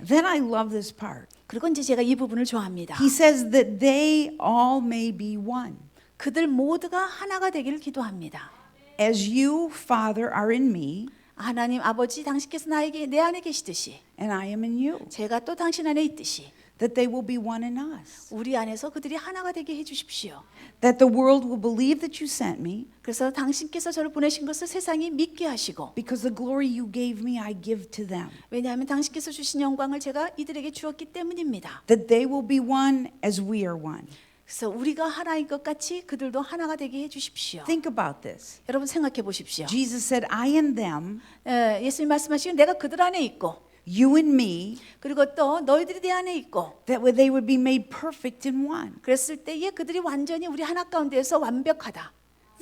Then I love this part. 그리고 이제 제가 이 부분을 좋아합니다. He says that they all may be one. 그들 모두가 하나가 되기를 기도합니다. As you, Father, are in me, 하나님 아버지 당신께서 내 안에 계시듯이 and I am in you, 제가 또 당신 안에 있듯이 that they will be one in us. 우리 안에서 그들이 하나가 되게 해주십시오. That the world will believe that you sent me, 그래서 당신께서 저를 보내신 것을 세상이 믿게 하시고 because the glory you gave me, I give to them. 왜냐하면 당신께서 주신 영광을 제가 이들에게 주었기 때문입니다. That they will be one as we are one. 그래서 우리가 하나인 것 같이 그들도 하나가 되게 해주십시오. Think about this. 여러분 생각해 보십시오. Jesus said, I and them, 예수님 말씀하시기를 내가 그들 안에 있고 you and me, 그리고 또 너희들이 내 안에 있고 that they would be made perfect in one. 그랬을 때에 그들이 완전히 우리 하나 가운데에서 완벽하다.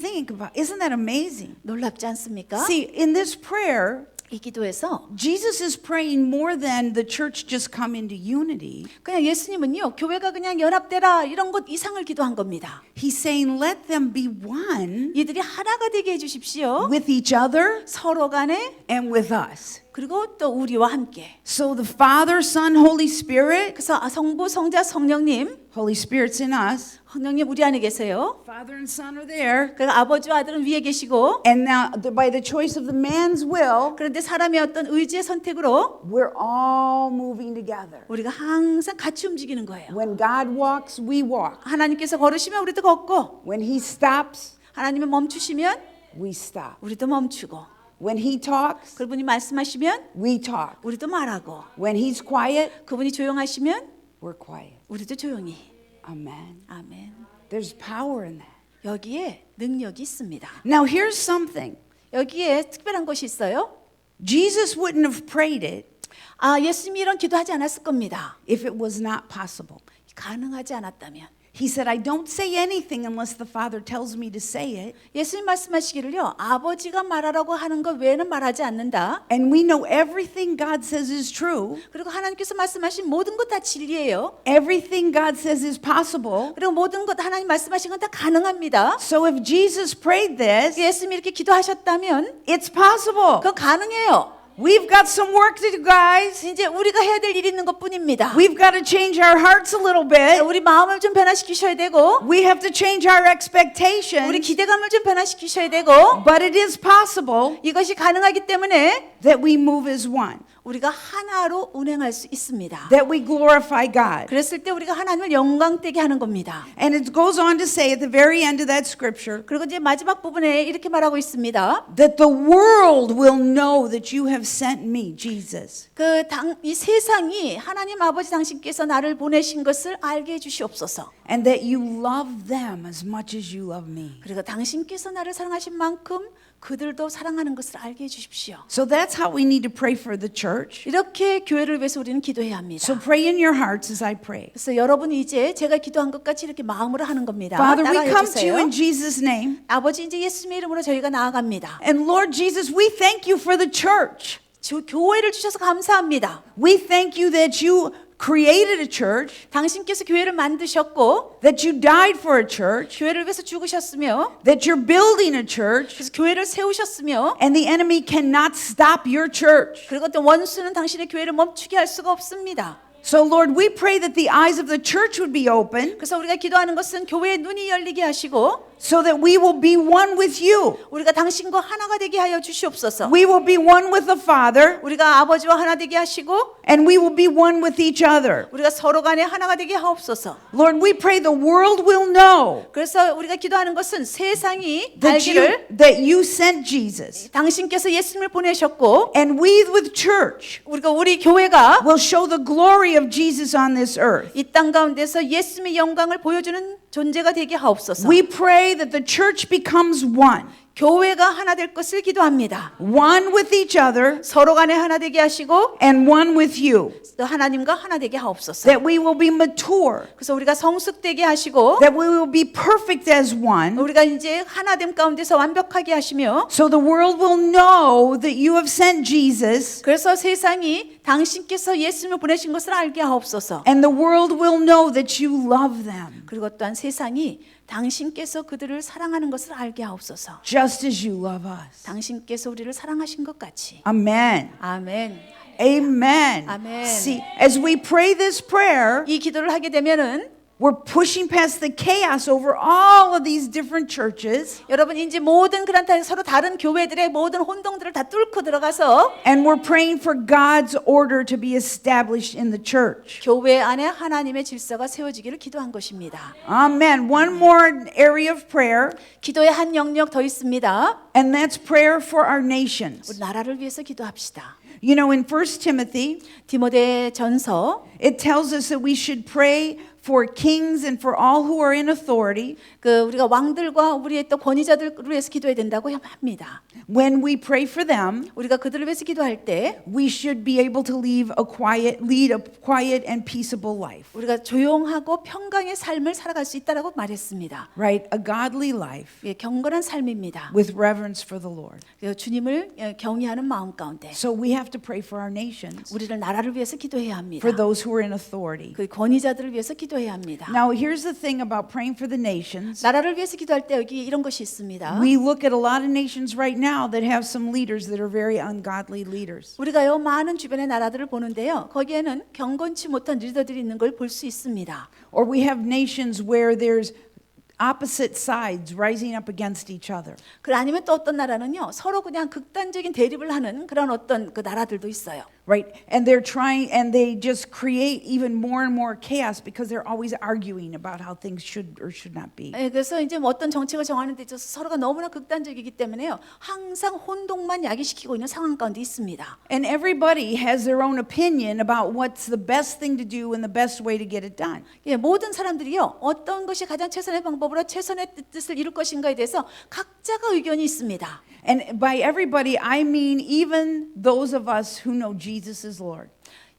Think about, isn't that amazing? 놀랍지 않습니까? See, in this prayer, 이 기도에서 Jesus is praying more than the church just come into unity. 그냥 예수님은요 교회가 그냥 연합되라 이런 것 이상을 기도한 겁니다. He's saying, let them be one 이들이 하나가 되게 해주십시오. with each other 서로 간에 and with us. 그리고 또 우리와 함께. So the Father, Son, Holy Spirit, 그래서 성부, 성자, 성령님, Holy Spirit's in us. 성령님 우리 안에 계세요. Father and Son are there. 그러니까 아버지와 아들은 위에 계시고 And now, by the choice of the man's will, 그런데 사람의 어떤 의지의 선택으로 we're all moving together. 우리가 항상 같이 움직이는 거예요. When God walks, we walk. 하나님께서 걸으시면 우리도 걷고 When He stops, 하나님이 멈추시면 we stop. 우리도 멈추고 When He talks, 그분이 말씀하시면 we talk. 우리도 말하고 When He's quiet, 그분이 조용하시면 we're quiet. 우리도 조용히. Amen. 아멘. There's power in that. 여기에 능력이 있습니다. Now, here's something. 여기에 특별한 것이 있어요. Jesus wouldn't have prayed it 예수님이 이런 기도하지 않았을 겁니다. if it was not possible. 가능하지 않았다면. He said, I don't say anything unless the Father tells me to say it. 예수님 말씀하시기를요. 아버지가 말하라고 하는 것 외에는 말하지 않는다. And we know everything God says is true. 그리고 하나님께서 말씀하신 모든 것 다 진리예요. Everything God says is possible. 그리고 모든 것 하나님 말씀하신 건 다 가능합니다. So if Jesus prayed this, 예수님이 이렇게 기도하셨다면 it's possible. 그거 가능해요. We've got some work to do, guys. 이제 우리가 해야 될 일이 있는 것뿐입니다. We've got to change our hearts a little bit. 우리 마음을 좀 변화시키셔야 되고 We have to change our 우리 expectations. 기대감을 좀 변화시키셔야 되고 But it is possible 이것이 가능하기 때문에 that we move as one, 우리가 하나로 운행할 수 있습니다. that we glorify God. 그랬을 때 우리가 하나님을 영광되게 하는 겁니다. And it goes on to say at the very end of that scripture 그리고 이제 마지막 부분에 이렇게 말하고 있습니다. that the world will know that you have sent me, Jesus. 이 세상이 하나님 아버지 당신께서 나를 보내신 것을 알게 해 주시옵소서. And that you love them as much as you love me. 그리고 당신께서 나를 사랑하신 만큼 그들도 사랑하는 것을 알게 해 주십시오. So that's how we need to pray for the church. 이렇게 교회를 위해서 우리는 기도해야 합니다. So pray in your hearts as I pray. 그래서 여러분이 이제 제가 기도한 것 같이 이렇게 마음으로 하는 겁니다. Father, we 따라해 come to you 주세요. in Jesus' name. 아버지 이제 예수님의 이름으로 저희가 나아갑니다. And Lord Jesus, we thank you for the church. 교회를 주셔서 감사합니다. We thank you that you created a church, 당신께서 교회를 만드셨고 that you died for a church, 교회를 위해서 죽으셨으며 that you're building a church, 그래서 교회를 세우셨으며 and the enemy cannot stop your church. 그리고 또 원수는 당신의 교회를 멈추게 할 수가 없습니다. So Lord, we pray that the eyes of the church would be open 그래서 우리가 기도하는 것은 교회의 눈이 열리게 하시고 so that we will be one with you. 우리가 당신과 하나가 되게 하여 주시옵소서. We will be one with the Father, 우리가 아버지와 하나 되게 하시고 and we will be one with each other. 우리가 서로 간에 하나가 되게 하옵소서. Lord, we pray the world will know 그래서 우리가 기도하는 것은 세상이 that 알기를 that you sent Jesus. 당신께서 예수님을 보내셨고 And we with church 우리 교회가 will show the glory of Jesus on this earth. 이 땅 가운데서 예수님의 영광을 보여주는 존재가 되게 하옵소서. We pray that the church becomes one. 교회가 하나 될 것을 기도합니다. One with each other 서로 간에 하나 되게 하시고 and one with you. 또 하나님과 하나 되게 하옵소서. That we will be mature. 그래서 우리가 성숙되게 하시고 That we will be perfect as one. 우리가 이제 하나됨 가운데서 완벽하게 하시며 So the world will know that you have sent Jesus. 그래서 세상이 당신께서 예수님을 보내신 것을 알게 하옵소서. And the world will know that you love them. 그리고 또한 세상이 당신께서 그들을 사랑하는 것을 알게 하옵소서. Just as you love us. 당신께서 우리를 사랑하신 것 같이. Amen. 아멘. Amen. Amen. See, as we pray this prayer, 이 기도를 하게 되면은 we're pushing past the chaos over all of these different churches, 여러분 이제 모든 그런 서로 다른 교회들의 모든 혼동들을 다 뚫고 들어가서 and we're praying for God's order to be established in the church. 교회 안에 하나님의 질서가 세워지기를 기도한 것입니다. Amen. One more area of prayer, 기도의 한 영역 더 있습니다. and that's prayer for our nations. 우리 나라를 위해서 기도합시다. You know, in 1 Timothy, 디모데전서 it tells us that we should pray for kings and for all who are in authority. 우리가 왕들과 우리의 또 권위자들을 위해서 기도해야 된다고 합니다. When we pray for them, 우리가 그들을 위해서 기도할 때 we should be able to lead a quiet and peaceable life. 우리가 조용하고 평강의 삶을 살아갈 수 있다라고 말했습니다. Right? A godly life 예, 경건한 삶입니다. with reverence for the Lord. 주님을 경외하는 마음 가운데 So we have to pray for our nations, 우리를 나라를 위해서 기도해야 합니다. for those who are in authority. 그 권위자들을 위해서 기도해야 합니다. Now, here's the thing about praying for the nations. 나라를 위해서 기도할 때 여기 이런 것이 있습니다. We look at a lot of nations right now that have some leaders that are very ungodly leaders. 우리가요 많은 주변의 나라들을 보는데요. 거기에는 경건치 못한 리더들이 있는 걸 볼 수 있습니다. Or we have nations where there's opposite sides rising up against each other. 그 아니면 또 어떤 나라는요 서로 그냥 극단적인 대립을 하는 그런 어떤 그 나라들도 있어요. Right? And they're trying, and they just create even more and more chaos because they're always arguing about how things should or should not be. 예, 그래서 이제 뭐 어떤 정책을 정하는 데 있어서 서로가 너무나 극단적이기 때문에요. 항상 혼동만 야기시키고 있는 상황 가운데 있습니다. And everybody has their own opinion about what's the best thing to do and the best way to get it done. 예, 모든 사람들이요 어떤 것이 가장 최선의 방법으로 최선의 뜻을 이룰 것인가에 대해서 각자가 의견이 있습니다. And by everybody, I mean even those of us who know Jesus is Lord.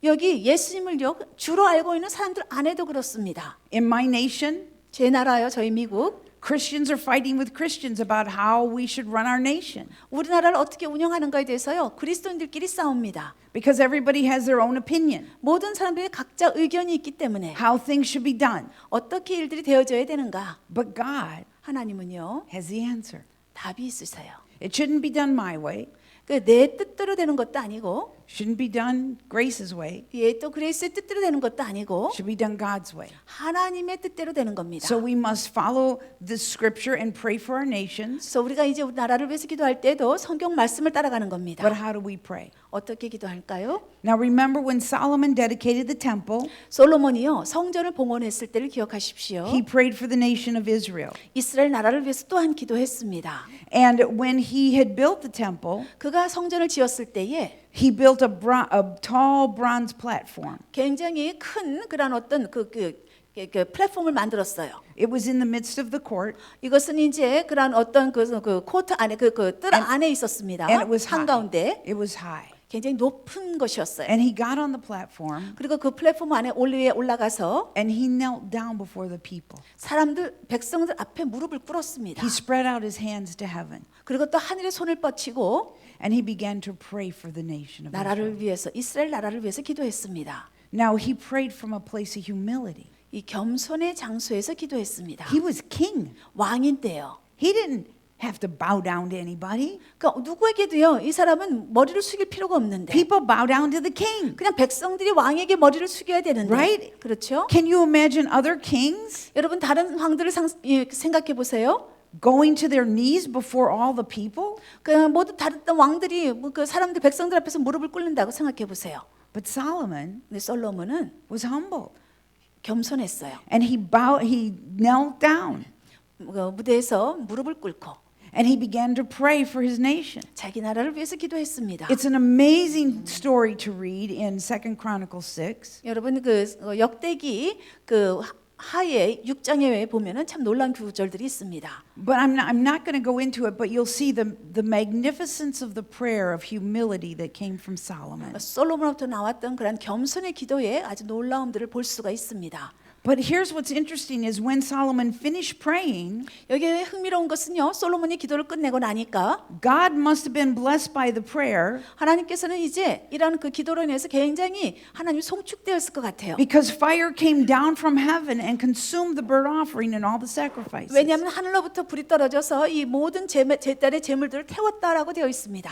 여기 예수님을요 주로 알고 있는 사람들 안에도 그렇습니다. In my nation, 제 나라요 저희 미국 Christians are fighting with Christians about how we should run our nation. 우리나라를 어떻게 운영하는가에 대해서요 그리스도인들끼리 싸웁니다. Because everybody has their own opinion. 모든 사람들이 각자 의견이 있기 때문에 How things should be done. 어떻게 일들이 되어져야 되는가. But God 하나님은요 has the answer. 답이 있으세요. It shouldn't be done my way. 내 뜻대로 되는 것도 아니고, Shouldn't be done Grace's way. 예, 또 그레이스의 뜻대로 되는 것도 아니고 Should be done God's way. 하나님의 뜻대로 되는 겁니다. So we must follow this scripture and pray for our nations. 그래서 우리가 이제 우리 나라를 위해서 기도할 때도 성경 말씀을 따라가는 겁니다. But how do we pray? 어떻게 기도할까요? Now remember when Solomon dedicated the temple, 솔로몬이요 성전을 봉헌했을 때를 기억하십시오. he prayed for the nation of Israel. 이스라엘 나라를 위해서 또한 기도했습니다. And when he had built the temple, 그가 성전을 지었을 때에 he built a tall bronze platform. 굉장히 큰 그런 어떤 그 플랫폼을 만들었어요. It was in the midst of the court, 이것은 이제 그런 어떤 그 코트 안에 그 뜰 안에 있었습니다. and it was high. 한가운데 It was high. 굉장히 높은 것이었어요. And he got on the platform 그리고 그 플랫폼 안에 위에 올라가서 and he knelt down before the people. 사람들 백성들 앞에 무릎을 꿇었습니다. He spread out his hands to heaven 그리고 또 하늘에 손을 뻗치고 and he began to pray for the nation of Israel. 나라를 위해서 이스라엘 나라를 위해서 기도했습니다. Now he prayed from a place of humility. 이 겸손의 장소에서 기도했습니다. He was king. 왕인데요. He didn't have to bow down to anybody. 그러니까 누구에게도요. 이 사람은 머리를 숙일 필요가 없는데 People bow down to the king. 그냥 백성들이 왕에게 머리를 숙여야 되는데 Right? 그렇죠? Can you imagine other kings 여러분 다른 왕들을 생각해 보세요. going to their knees before all the people? 그 모두 다른 왕들이 그 사람들 백성들 앞에서 무릎을 꿇는다고 생각해 보세요. But Solomon 근데 솔로몬은 was humble 겸손했어요. and he knelt down 그 무대에서 무릎을 꿇고 and he began to pray for his nation. 자기 나라를 위해서 기도했습니다. It's an amazing story to read in 2 Chronicles 6. 여러분 그 역대기 그 하에 6장에 보면은 참 놀라운 구절들이 있습니다. But I'm not going to go into it, but you'll see the magnificence of the prayer of humility that came from Solomon. 솔로몬으로부터 나왔던 그런 겸손의 기도에 아주 놀라움들을 볼 수가 있습니다. But here's what's interesting is when Solomon finished praying, 여기에 흥미로운 것은요. 솔로몬이 기도를 끝내고 나니까 God must have been blessed by the prayer 하나님께서는 이제 이런 그 기도로 인해서 굉장히 하나님이 송축되었을 것 같아요. because fire came down from heaven and consumed the burnt offering and all the sacrifices. 왜냐하면 하늘로부터 불이 떨어져서 이 모든 제단의 제물들을 태웠다라고 되어 있습니다.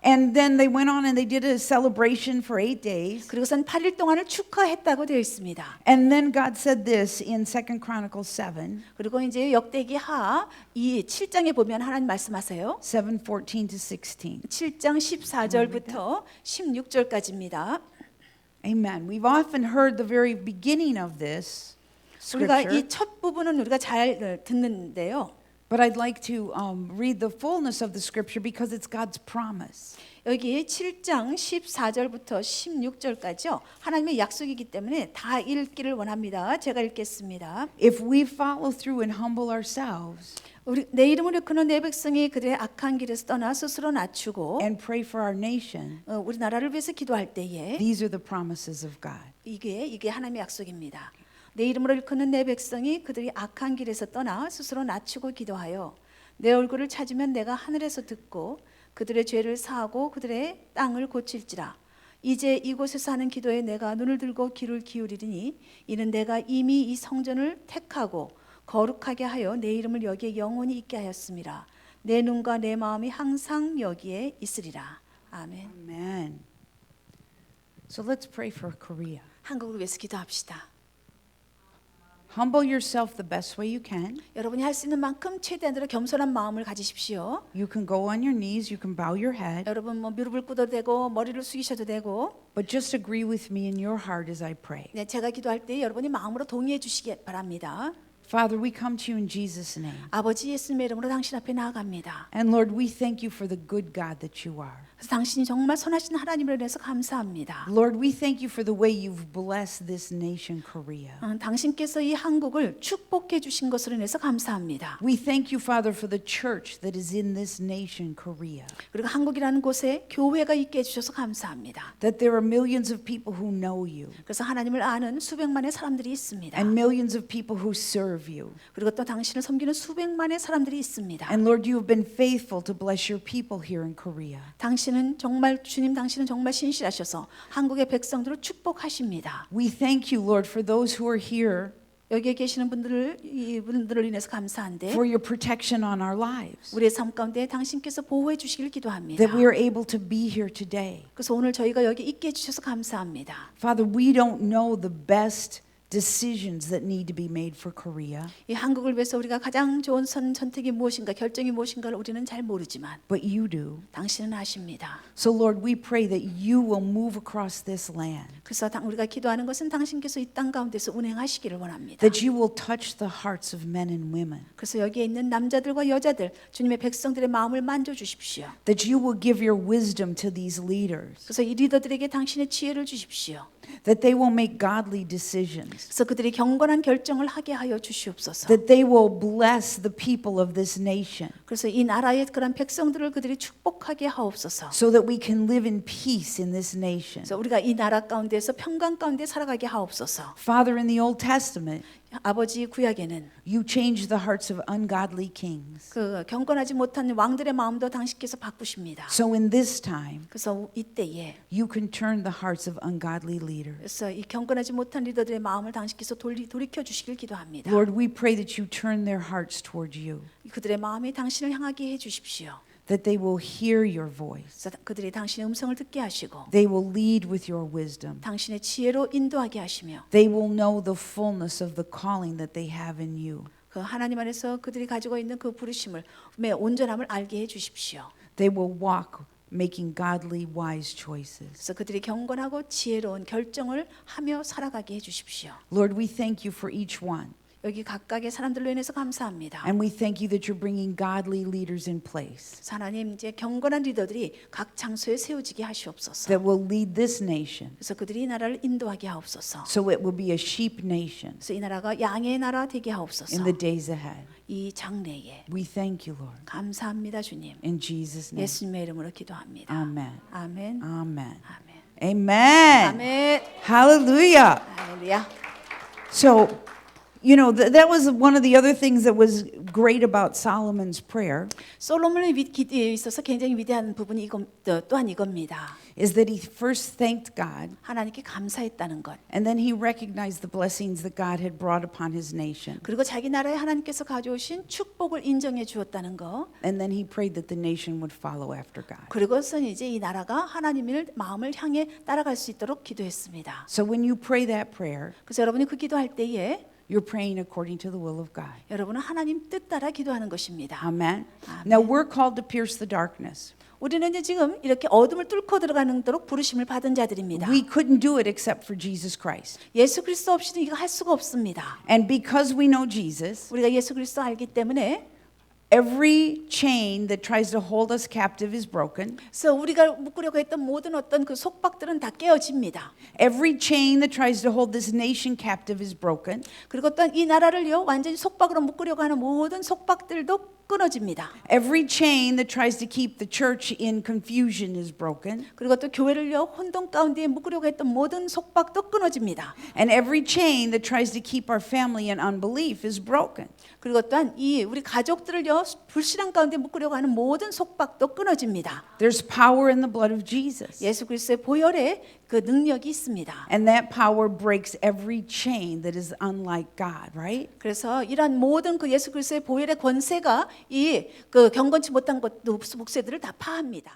And then they went on and they did a celebration for 8 days. 그리고선 8일 동안을 축하했다고 되어 있습니다. And then God said this in 2 Chronicles 7, 그리고 이제 역대기 이 7장에 보면 하나님 말씀하세요. 7:14 to 16. 7장 14절부터 16절까지입니다. Amen. We've often heard the very beginning of this 우리가 scripture, 이 첫 부분은 우리가 잘 듣는데요. but I'd like to read the fullness of the scripture because it's God's promise. 여기 7장 14절부터 16절까지요. 하나님의 약속이기 때문에 다 읽기를 원합니다. 제가 읽겠습니다. If we follow through and humble ourselves 내 이름을 일컫는 내 백성이 그들의 악한 길에서 떠나 스스로 낮추고 and pray for our nation, 우리 나라를 위해서 기도할 때에 these are the promises of God. 이게 하나님의 약속입니다. 내 이름으로 일컫는 내 백성이 그들이 악한 길에서 떠나 스스로 낮추고 기도하여 내 얼굴을 찾으면 내가 하늘에서 듣고 그들의 죄를 사하고 그들의 땅을 고칠지라. 이제 이곳에서 하는 기도에 내가 눈을 들고 귀를 기울이리니 이는 내가 이미 이 성전을 택하고 거룩하게 하여 내 이름을 여기에 영원히 있게 하였음이라. 내 눈과 내 마음이 항상 여기에 있으리라. 아멘. Amen. So let's pray for Korea. 한국을 위해서 기도합시다. Humble yourself the best way you can. 여러분이 할 수 있는 만큼 최대한으로 겸손한 마음을 가지십시오. You can go on your knees, you can bow your head, 여러분 뭐 무릎을 꿇어도 되고 머리를 숙이셔도 되고 but just agree with me in your heart as I pray. 네, 제가 기도할 때 여러분이 마음으로 동의해 주시기 바랍니다. Father, we come to you in Jesus' name. 아버지 예수님의 이름으로 당신 앞에 나아갑니다. And Lord, we thank you for the good God that you are. 그래서 당신이 정말 선하신 하나님을 인해서 감사합니다. Lord, we thank you for the way you've blessed this nation, Korea. 당신께서 이 한국을 축복해 주신 것으로 인해서 감사합니다. We thank you, Father, for the church that is in this nation, Korea. 그리고 한국이라는 곳에 교회가 있게 해주셔서 감사합니다. That there are millions of people who know you 그래서 하나님을 아는 수백만의 사람들이 있습니다. and millions of people who serve you. 그리고 또 당신을 섬기는 수백만의 사람들이 있습니다. And Lord, you have been faithful to bless your people here in Korea. 당신은 정말 신실하셔서 한국의 백성들을 축복하십니다. We thank you, Lord, for those who are here 여기에 계시는 이분들을 인해서 감사한데 for your protection on our lives. 우리의 삶 가운데 당신께서 보호해 주시길 기도합니다. That we are able to be here today. 그래서 오늘 저희가 여기 있게 해주셔서 감사합니다. Father, we don't know the best decisions that need to be made for Korea, 이 한국을 위해서 우리가 가장 좋은 선택이 무엇인가 결정이 무엇인가를 우리는 잘 모르지만 but you do. 당신은 아십니다. So Lord, we pray that you will move across this land. 그래서 우리가 기도하는 것은 당신께서 이 땅 가운데서 운행하시기를 원합니다. That you will touch the hearts of men and women. 그래서 여기에 있는 남자들과 여자들 주님의 백성들의 마음을 만져 주십시오. That you will give your wisdom to these leaders. 그래서 이 리더들에게 당신의 지혜를 주십시오. That they will make godly decisions. 그래서 그들이 경건한 결정을 하게 하여 주시옵소서. That they will bless the people of this nation. 그래서 이 나라의 그런 백성들을 그들이 축복하게 하옵소서. So that we can live in peace in this nation. 그래서 우리가 이 나라 가운데서 평강 가운데 살아가게 하옵소서. Father, in the Old Testament, 아버지 구약에는 you changed the hearts of ungodly kings. 그 경건하지 못한 왕들의 마음도 당신께서 바꾸십니다. So in this time, 그래서 이때에 you can turn the hearts of ungodly leaders. 그래서 이 경건하지 못한 리더들의 마음을 당신께서 돌이켜 주시길 기도합니다. Lord, we pray that you turn their hearts toward you. 그들의 마음이 당신을 향하게 해 주십시오. That they will hear your voice. 그래서 그들이 당신의 음성을 듣게 하시고 They will lead with your wisdom. 당신의 지혜로 인도하게 하시며 They will know the fullness of the calling that they have in you. 그 하나님 안에서 그들이 가지고 있는 그 부르심을 온전함을 알게 해 주십시오. They will walk making godly, wise choices. 그래서 그들이 경건하고 지혜로운 결정을 하며 살아가게 해 주십시오. Lord, we thank you for each one. 여기 각각의 사람들로 인해서 감사합니다. And we thank you that you're bringing godly leaders in place 하나님 이제 경건한 리더들이 각 장소에 세워지게 하시옵소서. that will lead this nation 그래서 그들이 이 나라를 인도하게 하옵소서. so it will be a sheep nation 그래서 이 나라가 양의 나라 되게 하옵소서. in the days ahead. 이 장래에 We thank you, Lord. 감사합니다 주님. In Jesus' name. 예수님의 이름으로 기도합니다. Amen. 아멘. Amen. 아멘. Amen. 아멘. Hallelujah. 할렐루야. So, you know, that was one of the other things that was great about Solomon's prayer 솔로몬의 기도에 있어서 굉장히 위대한 부분이 또한 이겁니다. is that he first thanked God 하나님께 감사했다는 것. and then he recognized the blessings that God had brought upon his nation. 그리고 자기 나라에 하나님께서 가져오신 축복을 인정해 주었다는 것. And then he prayed that the nation would follow after God. 그리고선 이제 이 나라가 하나님의 마음을 향해 따라갈 수 있도록 기도했습니다. So when you pray that prayer, 그래서 여러분이 그 기도할 때에 you're praying according to the will of God. 여러분은 하나님 뜻 따라 기도하는 것입니다. Amen. Now we're called to pierce the darkness. 우리는 이제 지금 이렇게 어둠을 뚫고 들어가는도록 부르심을 받은 자들입니다. We couldn't do it except for Jesus Christ. 예수 그리스도 없이는 이거 할 수가 없습니다. And because we know Jesus, 우리가 예수 그리스도 알기 때문에 every chain that tries to hold us captive is broken. 그래서 우리가 묶으려고 했던 모든 어떤 그 속박들은 다 깨어집니다. Every chain that tries to hold this nation captive is broken. 그리고 또한 이 나라를요 완전히 속박으로 묶으려고 하는 모든 속박들도 끊어집니다. Every chain that tries to keep the church in confusion is broken. 그리고 또 교회를요 혼돈 가운데 묶으려고 했던 모든 속박도 끊어집니다. And every chain that tries to keep our family in unbelief is broken. 그리고 또한 이 우리 가족들을요 불신앙 가운데 묶으려고 하는 모든 속박도 끊어집니다. There's power in the blood of Jesus. 예수 그리스도의 보혈에 그 능력이 있습니다. And that power breaks every chain that is unlike God, right? 그래서 이러한 모든 그 예수 그리스도의 보혈의 권세가 이 그 경건치 못한 것 목새들을 다 파합니다.